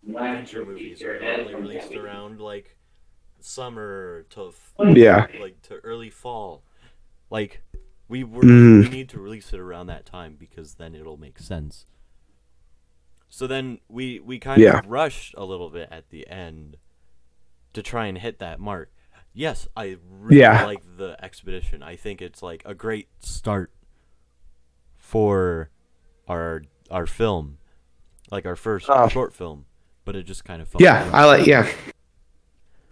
[SPEAKER 1] adventure movies are normally released around like summer to
[SPEAKER 2] Yeah.
[SPEAKER 1] like to early fall. Like we need to release it around that time because then it'll make sense. So then we kind
[SPEAKER 2] Yeah.
[SPEAKER 1] of rushed a little bit at the end to try and hit that mark. Yes, I really like the expedition. I think it's like a great start for our film, like our first short film. But it just kind of felt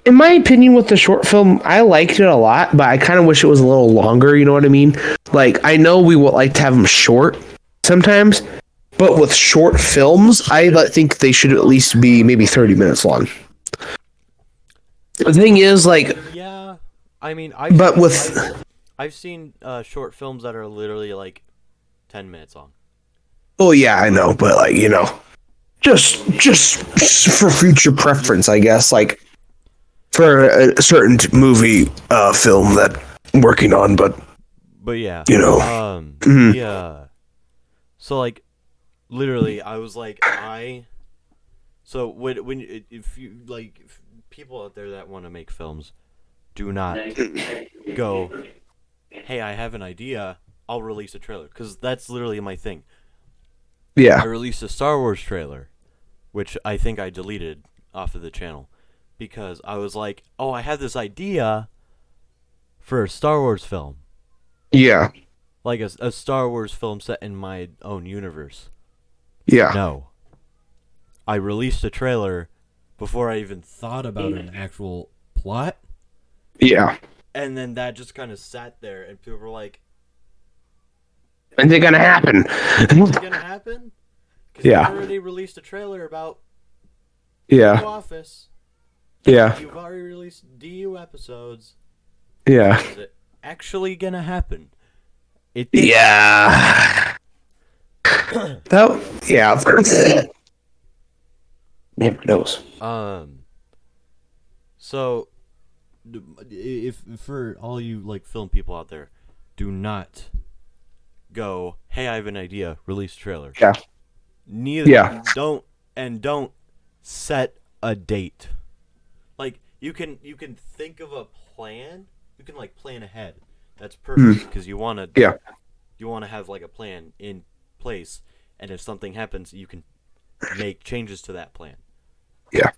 [SPEAKER 2] In my opinion, with the short film, I liked it a lot, but I kind of wish it was a little longer. You know what I mean? Like, I know we would like to have them short sometimes, but with short films, I think they should at least be maybe 30 minutes long. The thing is, like,
[SPEAKER 1] yeah, I mean, I've seen short films that are literally like 10 minutes long.
[SPEAKER 2] Oh yeah, I know, but like, you know, just for future preference, I guess, like for a certain movie film that I'm working on, but
[SPEAKER 1] yeah,
[SPEAKER 2] you know,
[SPEAKER 1] yeah. So like, literally, I was like, So when if you like if people out there that want to make films, do not go, hey, I have an idea, I'll release a trailer, because that's literally my thing.
[SPEAKER 2] Yeah.
[SPEAKER 1] I released a Star Wars trailer, which I think I deleted off of the channel, because I was like, oh, I had this idea for a Star Wars film.
[SPEAKER 2] Yeah.
[SPEAKER 1] Like a Star Wars film set in my own universe.
[SPEAKER 2] Yeah.
[SPEAKER 1] No. I released a trailer before I even thought about an actual plot.
[SPEAKER 2] Yeah.
[SPEAKER 1] And then that just kind of sat there, and people were like,
[SPEAKER 2] "When's it gonna happen?"
[SPEAKER 1] When's it gonna happen? Because you already released a trailer about DU Office.
[SPEAKER 2] Yeah.
[SPEAKER 1] You've already released DU episodes.
[SPEAKER 2] Yeah.
[SPEAKER 1] Is it actually gonna happen? It did.
[SPEAKER 2] Yeah. Never knows.
[SPEAKER 1] So, if for all you like film people out there, do not go, hey, I have an idea, release trailer.
[SPEAKER 2] Yeah.
[SPEAKER 1] Don't set a date. Like you can think of a plan. You can like plan ahead. That's perfect because you want to have like a plan in place, and if something happens, you can make changes to that plan.
[SPEAKER 2] Yeah.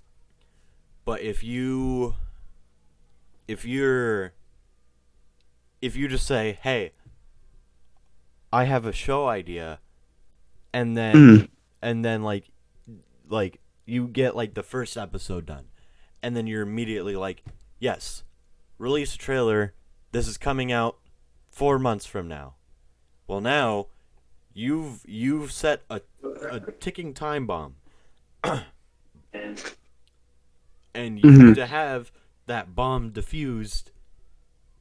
[SPEAKER 1] But if you just say, hey, I have a show idea, and then like you get like the first episode done, and then you're immediately like, yes, release a trailer, this is coming out 4 months from now. Well, now you've set a ticking time bomb. And you need to have that bomb diffused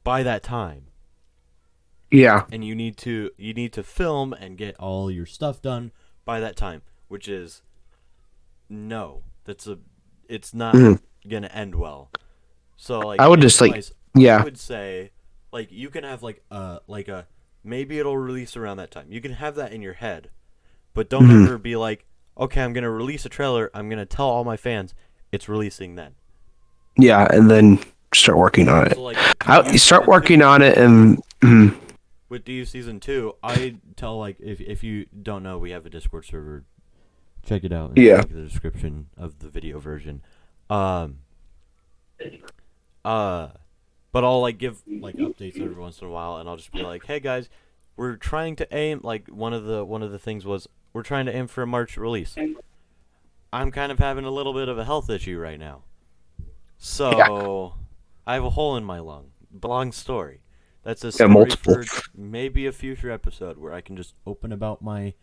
[SPEAKER 1] by that time.
[SPEAKER 2] Yeah.
[SPEAKER 1] And you need to film and get all your stuff done by that time, which is it's not gonna end well. So like
[SPEAKER 2] I would just
[SPEAKER 1] I would say like you can have like a maybe it'll release around that time. You can have that in your head, but don't ever be like, okay, I'm gonna release a trailer. I'm gonna tell all my fans it's releasing then.
[SPEAKER 2] Yeah, and then start working on it.
[SPEAKER 1] So, like,
[SPEAKER 2] start working on it, and
[SPEAKER 1] with DU Season 2, I tell, like, if you don't know, we have a Discord server. Check it out in the description of the video version. But I'll like give like updates every once in a while, and I'll just be like, "Hey guys, we're trying to aim." Like one of the things was we're trying to aim for a March release. I'm kind of having a little bit of a health issue right now, so I have a hole in my lung. Long story. That's a story for maybe a future episode where I can just open about my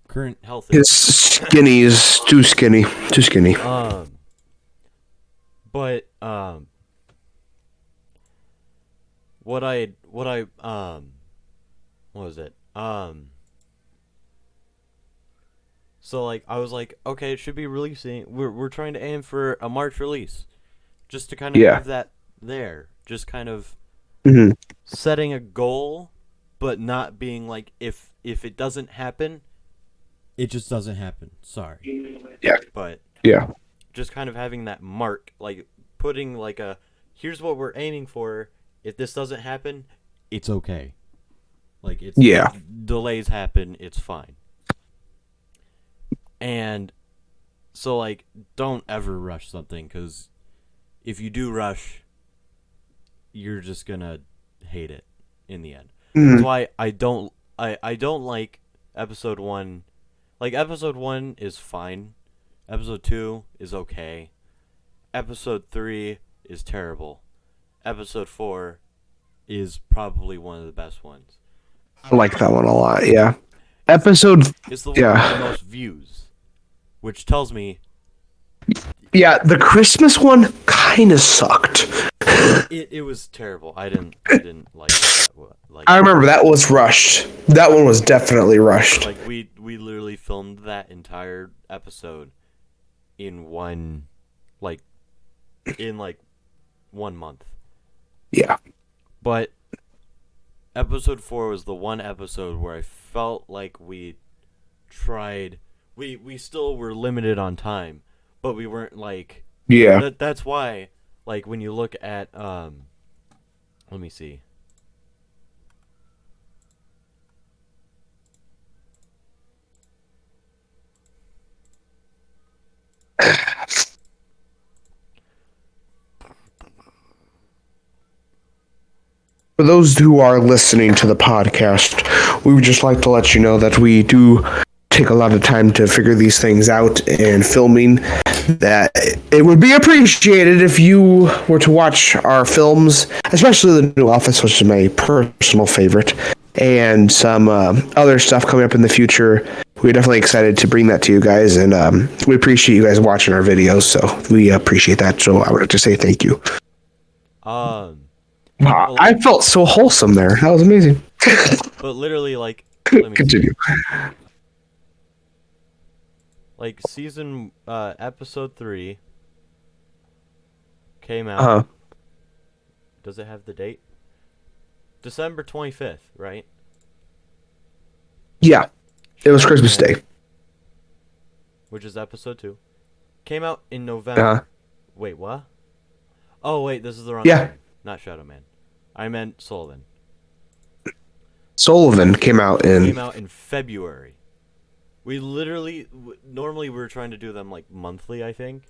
[SPEAKER 1] current health issue.
[SPEAKER 2] His skinny is too skinny. Too skinny.
[SPEAKER 1] But what was it? So like I was like, okay, it should be releasing. We're trying to aim for a March release, just to kind of have that there, just kind of setting a goal, but not being like if it doesn't happen, it just doesn't happen. Sorry.
[SPEAKER 2] Yeah.
[SPEAKER 1] But
[SPEAKER 2] yeah,
[SPEAKER 1] just kind of having that mark, like putting like a here's what we're aiming for. If this doesn't happen, it's okay. Like it's delays happen, it's fine. And so like don't ever rush something, because if you do rush, you're just gonna hate it in the end. That's why I don't like episode 1. Like episode 1 is fine. Episode 2 is okay. Episode 3 is terrible. Episode 4 is probably one of the best ones.
[SPEAKER 2] I like that one a lot. Yeah. Episode.
[SPEAKER 1] It's the one with the most views, which tells me.
[SPEAKER 2] Yeah, the Christmas one kind of sucked.
[SPEAKER 1] It was terrible. I didn't like that. Like
[SPEAKER 2] I remember that was rushed. That one was definitely rushed.
[SPEAKER 1] Like we literally filmed that entire episode in one 1 month.
[SPEAKER 2] Yeah.
[SPEAKER 1] But episode 4 was the one episode where I felt like we tried. We still were limited on time, but we weren't like.
[SPEAKER 2] Yeah.
[SPEAKER 1] That's why, like, when you look at let me see.
[SPEAKER 2] For those who are listening to the podcast, we would just like to let you know that we do take a lot of time to figure these things out, and filming that it would be appreciated if you were to watch our films, especially the new Office, which is my personal favorite, and some other stuff coming up in the future. We're definitely excited to bring that to you guys, and we appreciate you guys watching our videos, so we appreciate that. So I would like to say thank you. I felt so wholesome there. That was amazing.
[SPEAKER 1] But literally, like, let me
[SPEAKER 2] continue.
[SPEAKER 1] Like season episode 3 came out. Does it have the date? December 25th, right?
[SPEAKER 2] Yeah. It was Christmas Day.
[SPEAKER 1] Which is episode 2. Came out in November. Wait, what? Oh, wait, this is the wrong one. Not Shadow Man. I meant Sullivan.
[SPEAKER 2] Sullivan came out in
[SPEAKER 1] February. We literally normally we were trying to do them like monthly, I think.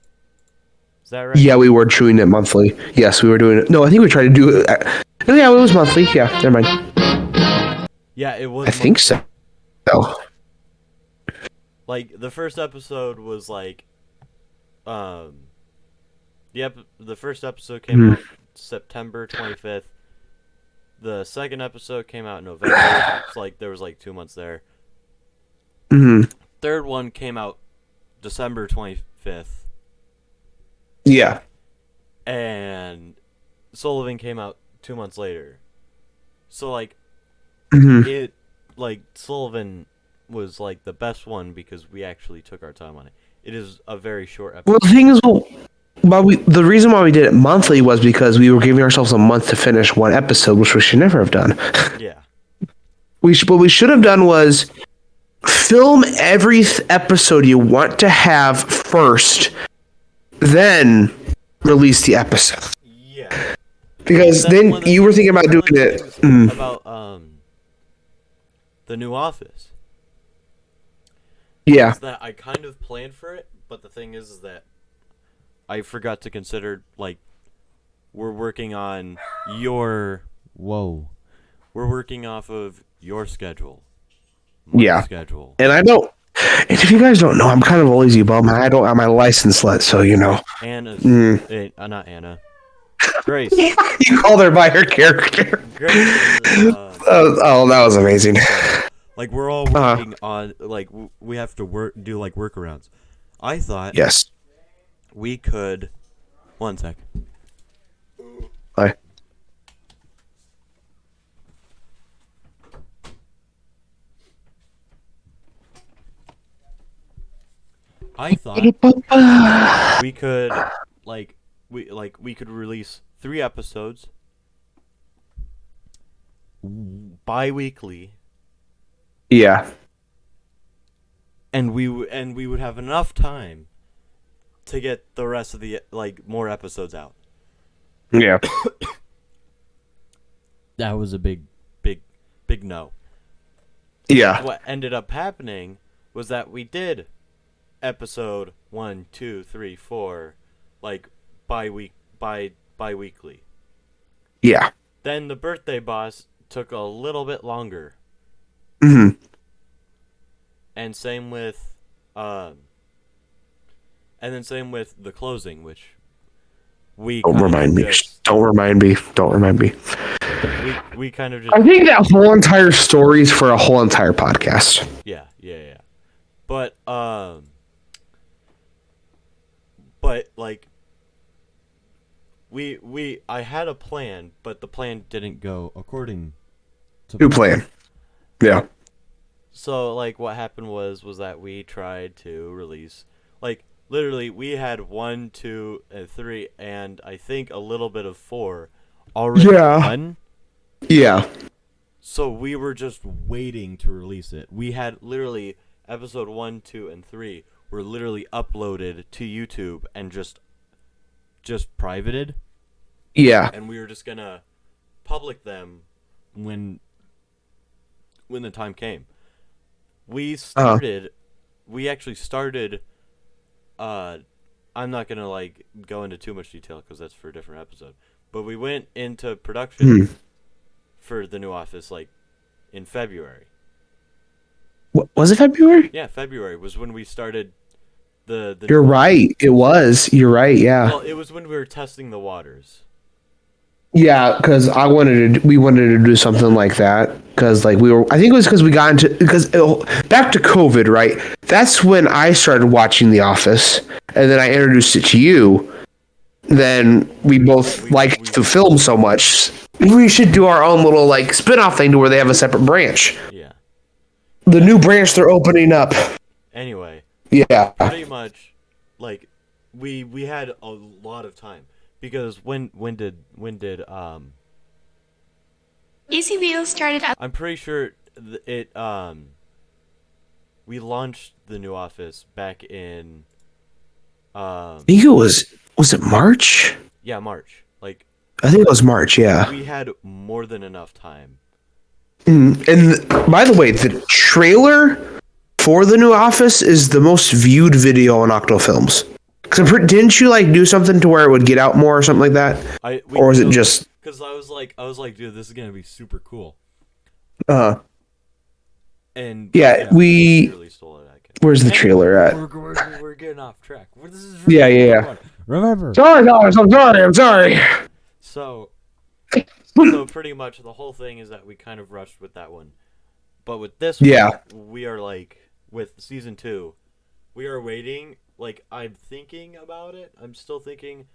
[SPEAKER 1] Is that right?
[SPEAKER 2] Yeah, we were doing it monthly. Yes, we were doing it. No, I think we tried to do it. Yeah, it was monthly. Yeah, never mind.
[SPEAKER 1] Yeah, it was.
[SPEAKER 2] I think so. No.
[SPEAKER 1] Like the first episode was like, the first episode came out September 25th. The second episode came out in November. It's like there was like 2 months there. Third one came out December 25th.
[SPEAKER 2] Yeah.
[SPEAKER 1] And Sullivan came out 2 months later. So like it like Sullivan was like the best one because we actually took our time on it. It is a very short episode.
[SPEAKER 2] Well, the thing is, the reason why we did it monthly was because we were giving ourselves a month to finish one episode, which we should never have done.
[SPEAKER 1] Yeah.
[SPEAKER 2] What we should have done was film every episode you want to have first, then release the episode.
[SPEAKER 1] Yeah.
[SPEAKER 2] Because then you were thinking about doing it.
[SPEAKER 1] About the new Office.
[SPEAKER 2] Yeah.
[SPEAKER 1] Is that I kind of planned for it, but the thing is that I forgot to consider like we're working on your we're working off of your schedule, my schedule.
[SPEAKER 2] And I don't. And if you guys don't know, I'm kind of a lazy bum. I don't have my license let, so you know.
[SPEAKER 1] Anna's not Anna. Grace.
[SPEAKER 2] You called her by her character.
[SPEAKER 1] Grace.
[SPEAKER 2] Oh, that was amazing.
[SPEAKER 1] Like we're all working on like we have to do like workarounds. I thought we could. 1 sec.
[SPEAKER 2] Bye.
[SPEAKER 1] I thought we could we could release 3 episodes bi-weekly.
[SPEAKER 2] Yeah.
[SPEAKER 1] And we would have enough time to get the rest of the like more episodes out.
[SPEAKER 2] Yeah.
[SPEAKER 1] That was a big no.
[SPEAKER 2] Yeah.
[SPEAKER 1] What ended up happening was that we did episode 1, 2, 3, 4 like bi-weekly.
[SPEAKER 2] Yeah.
[SPEAKER 1] Then the birthday boss took a little bit longer.
[SPEAKER 2] Mhm.
[SPEAKER 1] And same with the closing, which we
[SPEAKER 2] Don't remind me. Don't remind me.
[SPEAKER 1] We kind of just.
[SPEAKER 2] I think that whole entire story is for a whole entire podcast.
[SPEAKER 1] Yeah. But like I had a plan, but the plan didn't go according to
[SPEAKER 2] New plan. Yeah.
[SPEAKER 1] So like what happened was that we tried to release like literally we had 1, 2, and 3 and I think a little bit of 4 already done.
[SPEAKER 2] Yeah.
[SPEAKER 1] So we were just waiting to release it. We had literally episode 1, 2, and 3 were literally uploaded to YouTube and just privated.
[SPEAKER 2] Yeah.
[SPEAKER 1] And we were just gonna public them when the time came. We actually started I'm not gonna like go into too much detail because that's for a different episode. But we went into production for the new office like in February.
[SPEAKER 2] What, was it February?
[SPEAKER 1] Yeah, February was when we started the
[SPEAKER 2] You're right. It was. You're right. Yeah.
[SPEAKER 1] Well, it was when we were testing the waters.
[SPEAKER 2] Yeah, because we wanted to do something like that because like I think it was because we got into back to COVID, right? That's when I started watching The Office, and then I introduced it to you. Then we both liked the film so much. We should do our own little like spin-off thing to where they have a separate branch.
[SPEAKER 1] Yeah.
[SPEAKER 2] The new branch they're opening up.
[SPEAKER 1] Anyway.
[SPEAKER 2] Yeah.
[SPEAKER 1] Pretty much, like we had a lot of time. Because when did
[SPEAKER 3] Easy Wheels started up.
[SPEAKER 1] I'm pretty sure we launched the new office back in
[SPEAKER 2] I think it was it March?
[SPEAKER 1] Yeah, March. Like
[SPEAKER 2] I think it was March, yeah.
[SPEAKER 1] We had more than enough time.
[SPEAKER 2] And by the way, the trailer for the new office is the most viewed video on Octo Films. Because didn't you like do something to where it would get out more or something like that? Or was it just? Because
[SPEAKER 1] I was like, dude, this is gonna be super cool. And
[SPEAKER 2] yeah, we. Where's the trailer at?
[SPEAKER 1] We're getting off track. This is
[SPEAKER 2] yeah.
[SPEAKER 1] Remember.
[SPEAKER 2] Sorry, guys. I'm sorry.
[SPEAKER 1] So pretty much the whole thing is that we kind of rushed with that one, but with this one, we are like with season 2, we are waiting. Like, I'm thinking about it. I'm still thinking.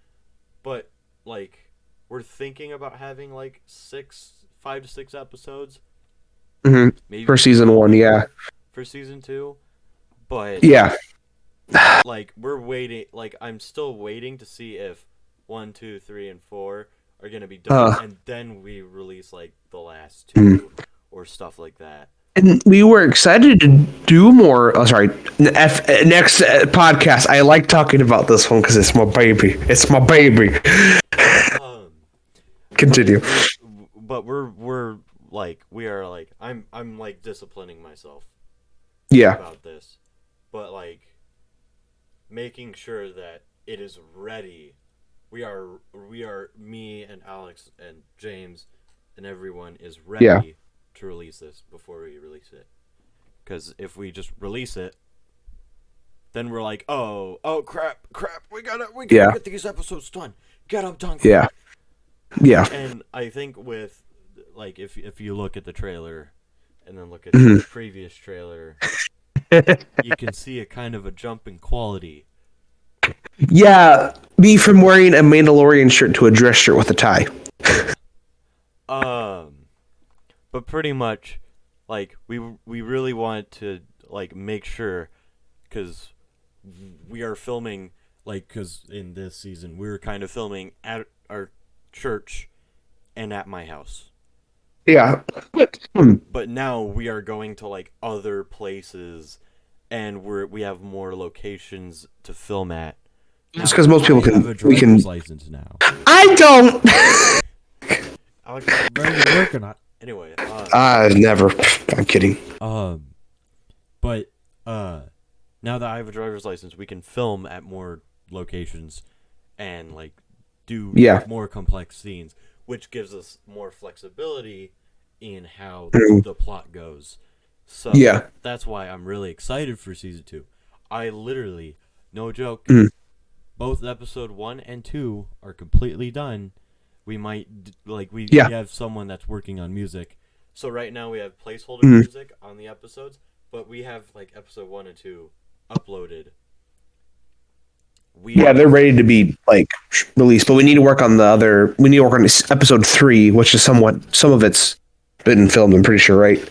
[SPEAKER 1] But, like, we're thinking about having, like, 5 to 6 episodes.
[SPEAKER 2] Mm-hmm. Maybe for season 1, yeah.
[SPEAKER 1] For season 2. But,
[SPEAKER 2] yeah.
[SPEAKER 1] Like, we're waiting. Like, I'm still waiting to see if 1, 2, 3, and 4 are going to be done. And then we release, like, the last 2 or stuff like that.
[SPEAKER 2] And we were excited to do more. Oh, sorry. Next podcast. I like talking about this one because it's my baby. It's my baby. Continue.
[SPEAKER 1] But we're like we are like I'm like disciplining myself.
[SPEAKER 2] Yeah.
[SPEAKER 1] About this, but like making sure that it is ready. we are me and Alex and James and everyone is ready to release this before we release it. Because if we just release it, then we're like, oh crap, we gotta get these episodes done. Get them done.
[SPEAKER 2] Yeah. Yeah.
[SPEAKER 1] And I think with like if you look at the trailer and then look at the previous trailer, you can see a kind of a jump in quality.
[SPEAKER 2] Yeah, me from wearing a Mandalorian shirt to a dress shirt with a tie.
[SPEAKER 1] But pretty much, like we really want to like make sure, because we are filming because in this season we were kind of filming at our church and at my house.
[SPEAKER 2] Yeah.
[SPEAKER 1] But now we are going to like other places, and we have more locations to film at.
[SPEAKER 2] Just because most people
[SPEAKER 1] have a driver's license now.
[SPEAKER 2] I don't.
[SPEAKER 1] Alex, you're working on. Anyway.
[SPEAKER 2] Never. I'm kidding.
[SPEAKER 1] But now that I have a driver's license, we can film at more locations and like do more complex scenes, which gives us more flexibility in how the plot goes. So that's why I'm really excited for season 2. I literally, no joke, both episode 1 and 2 are completely done. We might we have someone that's working on music. So right now we have placeholder music on the episodes, but we have like episode 1 and 2 uploaded.
[SPEAKER 2] They're ready to be like released, but we need to work on episode 3, which is some of it's been filmed, I'm pretty sure, right?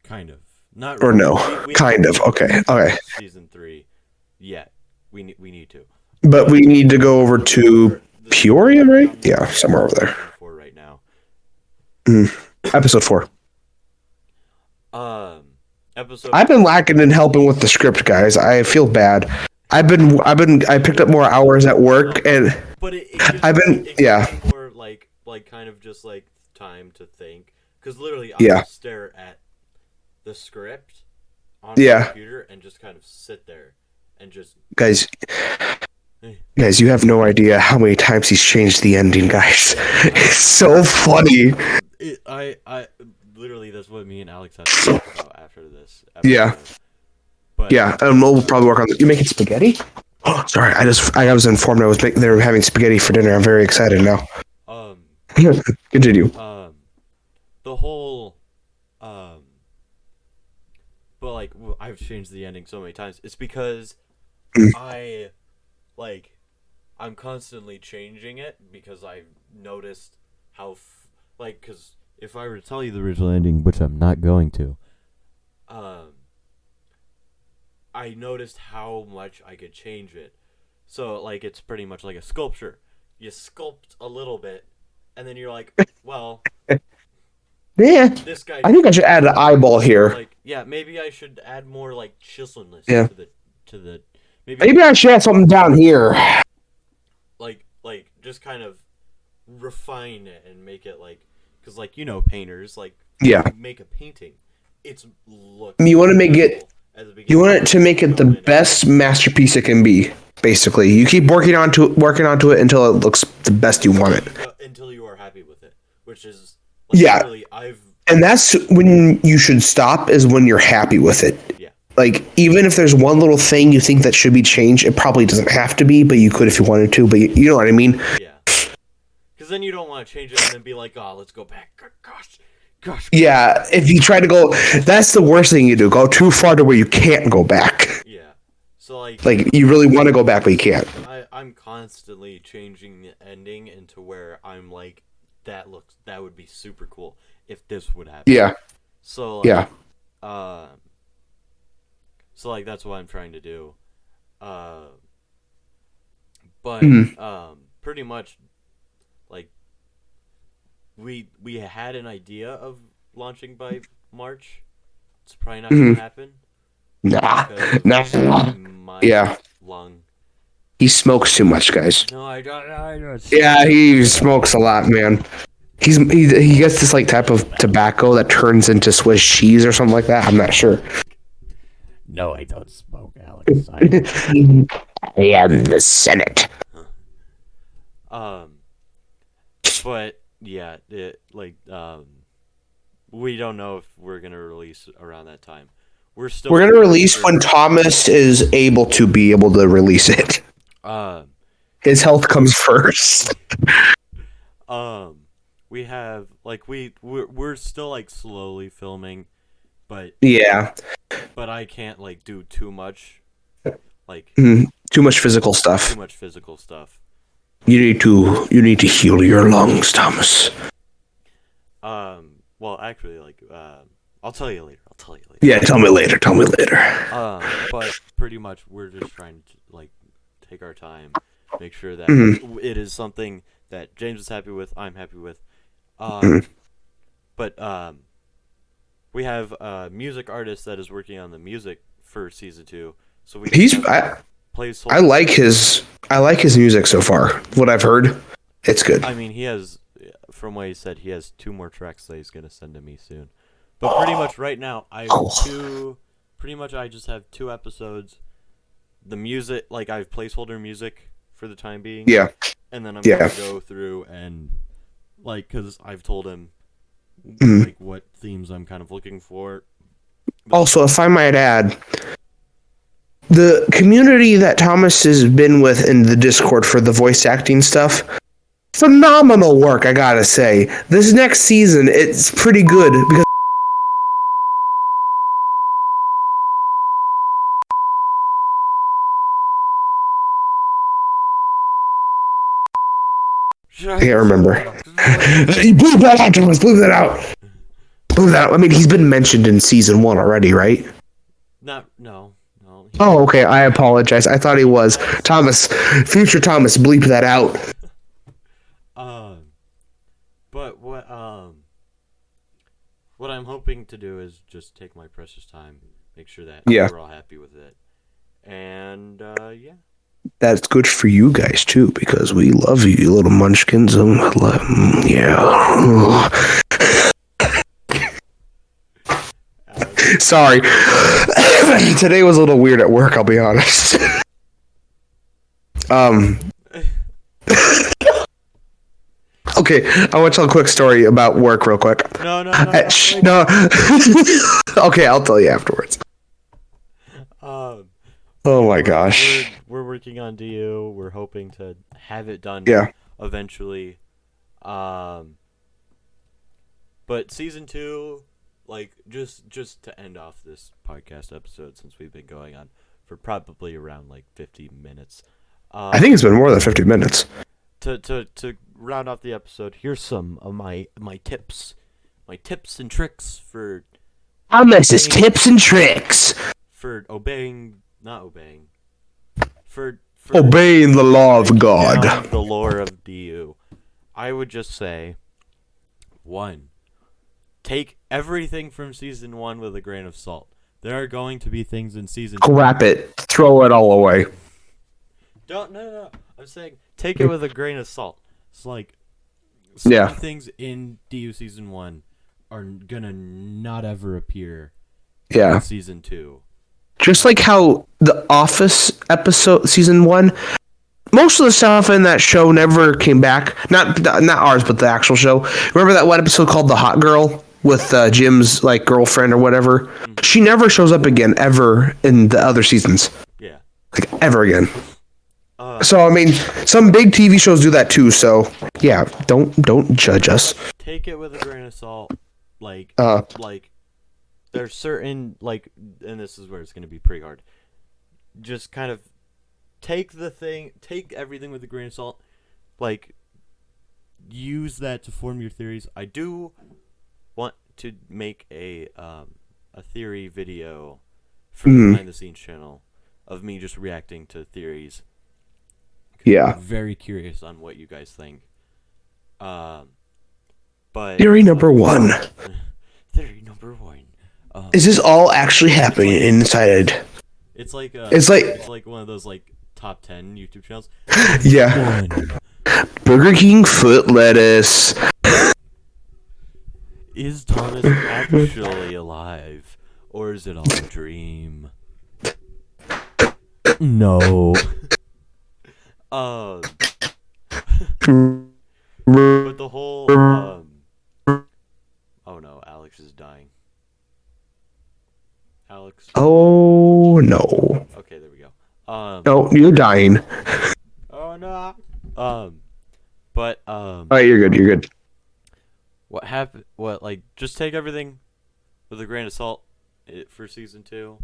[SPEAKER 1] Kind of. Not
[SPEAKER 2] or
[SPEAKER 1] really.
[SPEAKER 2] no. Kind of. Okay.
[SPEAKER 1] Season 3. Yeah. We need to.
[SPEAKER 2] But we need to go over to Peoria, right? Yeah, somewhere over there.
[SPEAKER 1] For right now.
[SPEAKER 2] Episode 4.
[SPEAKER 1] I've
[SPEAKER 2] been lacking in helping with the script, guys. I feel bad. I picked up more hours at work, and
[SPEAKER 1] but it more like kind of just like time to think, because literally I stare at the script on my computer and just kind of sit there and just
[SPEAKER 2] guys, you have no idea how many times he's changed the ending, guys. It's so funny.
[SPEAKER 1] I literally, that's what me and Alex have to talk about after this
[SPEAKER 2] episode. But we'll probably work on it. You making spaghetti? Oh, sorry, I was informed they were having spaghetti for dinner. I'm very excited now. Continue.
[SPEAKER 1] The whole but like I've changed the ending so many times. It's because I'm constantly changing it, because I've noticed how because if I were to tell you the original ending, which I'm not going to, I noticed how much I could change it. So like it's pretty much like a sculpture. You sculpt a little bit, and then you're like, well,
[SPEAKER 2] this guy. I think I should add an eyeball here.
[SPEAKER 1] Like, maybe I should add more like chiselness to the.
[SPEAKER 2] Maybe I should add something down here.
[SPEAKER 1] Like just kind of refine it and make it like, because like painters make a painting.
[SPEAKER 2] You want to make it. You want it to make it the best masterpiece it can be. Basically, you keep working onto it until it looks the best you want it.
[SPEAKER 1] Until you are happy with it, which is
[SPEAKER 2] and that's when you should stop, is when you're happy with it.
[SPEAKER 1] Yeah.
[SPEAKER 2] Like, even if there's one little thing you think that should be changed, it probably doesn't have to be, but you could if you wanted to. But you know what I mean?
[SPEAKER 1] Yeah. Because then you don't want to change it and then be like, oh, let's go back. Gosh.
[SPEAKER 2] Yeah, if you try to go, that's the worst thing you do. Go too far to where you can't go back.
[SPEAKER 1] Yeah. So like
[SPEAKER 2] you really want to go back, but you can't.
[SPEAKER 1] I'm constantly changing the ending into where I'm like, that would be super cool if this would happen.
[SPEAKER 2] Yeah.
[SPEAKER 1] So so like that's what I'm trying to do. But pretty much like we had an idea of launching by March. It's probably not gonna happen.
[SPEAKER 2] Nah.
[SPEAKER 1] Lung.
[SPEAKER 2] He smokes too much, guys.
[SPEAKER 1] No, I don't.
[SPEAKER 2] Yeah, he smokes a lot, man. He gets this like type of tobacco that turns into Swiss cheese or something like that. I'm not sure.
[SPEAKER 1] No, I don't smoke, Alex.
[SPEAKER 2] I am the Senate.
[SPEAKER 1] But yeah, we don't know if we're gonna release around that time. We're
[SPEAKER 2] gonna release when Thomas is able to release it. His health comes first.
[SPEAKER 1] We have we're still like slowly filming, but
[SPEAKER 2] yeah,
[SPEAKER 1] but I can't like do too much, like
[SPEAKER 2] too much physical stuff.
[SPEAKER 1] Too much physical stuff.
[SPEAKER 2] You need to heal your lungs, Thomas.
[SPEAKER 1] Well, actually, I'll tell you later.
[SPEAKER 2] Yeah, tell me later.
[SPEAKER 1] But pretty much we're just trying to like take our time, make sure that it is something that James is happy with, I'm happy with. But we have a music artist that is working on the music for season 2, so we
[SPEAKER 2] I like his music so far. What I've heard, it's good.
[SPEAKER 1] I mean, he has, from what he said, he has 2 more tracks that he's gonna send to me soon. But pretty much right now, I just have 2 episodes. The music, like I have placeholder music for the time being.
[SPEAKER 2] Yeah.
[SPEAKER 1] And then I'm gonna go through and because I've told him like what themes I'm kind of looking for.
[SPEAKER 2] Also, if I might add, the community that Thomas has been with in the Discord for the voice acting stuff, phenomenal work, I gotta say. This next season, it's pretty good because I can't remember. He blew that out, Thomas. Blew that out. I mean, he's been mentioned in season 1 already, right?
[SPEAKER 1] No.
[SPEAKER 2] Oh, okay. I apologize. I thought he was. Thomas, future Thomas, bleep that out.
[SPEAKER 1] But what I'm hoping to do is just take my precious time, make sure that we're all happy with it, and yeah.
[SPEAKER 2] That's good for you guys too, because we love you, you little munchkins. Yeah. Sorry. Today was a little weird at work, I'll be honest. Okay, I want to tell a quick story about work real quick.
[SPEAKER 1] No.
[SPEAKER 2] Okay, I'll tell you afterwards. Oh my gosh.
[SPEAKER 1] We're working on DU. We're hoping to have it done eventually. But season 2, just to end off this podcast episode, since we've been going on for probably around 50 minutes.
[SPEAKER 2] I think it's been more than 50 minutes.
[SPEAKER 1] To round off the episode, here's some of my tips. My tips and tricks for
[SPEAKER 2] Thomas's tips and tricks.
[SPEAKER 1] For not obeying. For
[SPEAKER 2] obeying the law of God.
[SPEAKER 1] The lore of DU. I would just say, 1. Take everything from season 1 with a grain of salt. There are going to be things in season 2.
[SPEAKER 2] Scrap it. Throw it all away.
[SPEAKER 1] No. I'm saying take it with a grain of salt. It's some things in DU season 1 are gonna not ever appear in season 2.
[SPEAKER 2] Just like how the Office episode, season 1, most of the stuff in that show never came back. Not ours, but the actual show. Remember that one episode called The Hot Girl with Jim's girlfriend or whatever? Mm-hmm. She never shows up again ever in the other seasons.
[SPEAKER 1] Yeah.
[SPEAKER 2] Ever again. So I mean, some big TV shows do that too. So yeah, don't judge us.
[SPEAKER 1] Take it with a grain of salt. There's certain and this is where it's gonna be pretty hard. Just kind of take everything with a grain of salt. Use that to form your theories. I do want to make a theory video for the behind the scenes channel of me just reacting to theories.
[SPEAKER 2] Yeah.
[SPEAKER 1] I'm very curious on what you guys think. But
[SPEAKER 2] theory number 1.
[SPEAKER 1] Theory number 1.
[SPEAKER 2] Is this all actually happening inside?
[SPEAKER 1] It's like one of those top 10 YouTube channels.
[SPEAKER 2] Yeah. 1. Burger King foot lettuce.
[SPEAKER 1] Is Thomas actually alive, or is it all a dream? No. But the whole oh no, Alex is dying. Alex.
[SPEAKER 2] Oh no.
[SPEAKER 1] Okay, there we go.
[SPEAKER 2] No, you're dying.
[SPEAKER 1] Oh no. But
[SPEAKER 2] Alright, you're good. You're good.
[SPEAKER 1] what happened? What like just take everything with a grain of salt for season 2.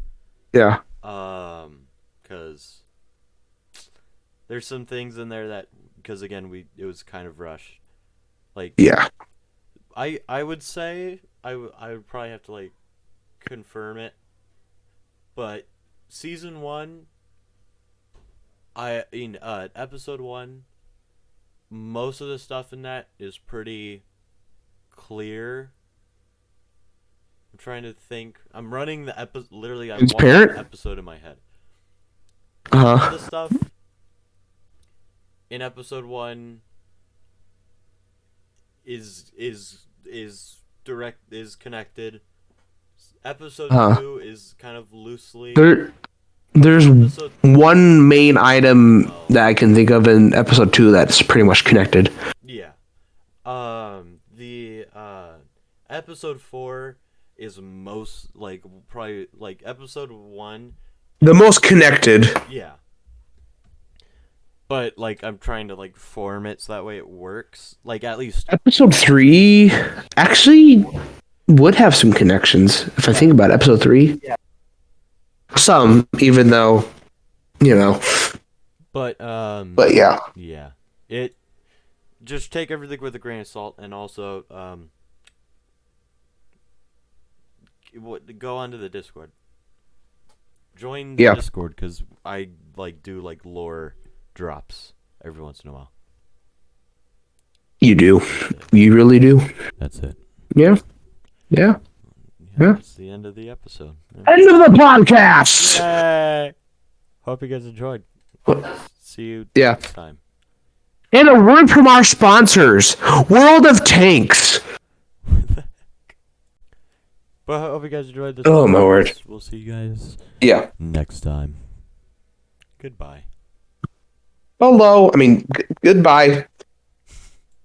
[SPEAKER 2] Yeah.
[SPEAKER 1] Because there's some things in there that because again it was kind of rushed. Like
[SPEAKER 2] Yeah.
[SPEAKER 1] I would say I would probably have to like confirm it, but season 1, episode 1, most of the stuff in that is pretty clear. I'm trying to think. I'm running the episode. Literally, I'm watching the episode in my head. All the stuff in episode 1 is connected. Episode 2 is kind of loosely.
[SPEAKER 2] There's one main item that I can think of in episode 2 that's pretty much connected.
[SPEAKER 1] Yeah. The episode 4 is most probably episode 1.
[SPEAKER 2] The most connected.
[SPEAKER 1] Yeah. But I'm trying to form it so that way it works. At least
[SPEAKER 2] episode 3 actually would have some connections if I think about it. Episode 3. Yeah. Some, even though,
[SPEAKER 1] But
[SPEAKER 2] yeah.
[SPEAKER 1] Yeah. It just take everything with a grain of salt, and also go onto the Discord. Join the Discord because I do lore drops every once in a while.
[SPEAKER 2] You do. You really do.
[SPEAKER 1] That's it.
[SPEAKER 2] Yeah. Yeah. Yeah.
[SPEAKER 1] That's the end of the episode. Yeah.
[SPEAKER 2] End of the podcast.
[SPEAKER 1] Yay! Hope you guys enjoyed. See you next time.
[SPEAKER 2] And a word from our sponsors, World of Tanks.
[SPEAKER 1] But I hope you guys enjoyed this.
[SPEAKER 2] Oh, my word.
[SPEAKER 1] We'll see you guys
[SPEAKER 2] next
[SPEAKER 1] time. Goodbye.
[SPEAKER 2] Hello. Goodbye.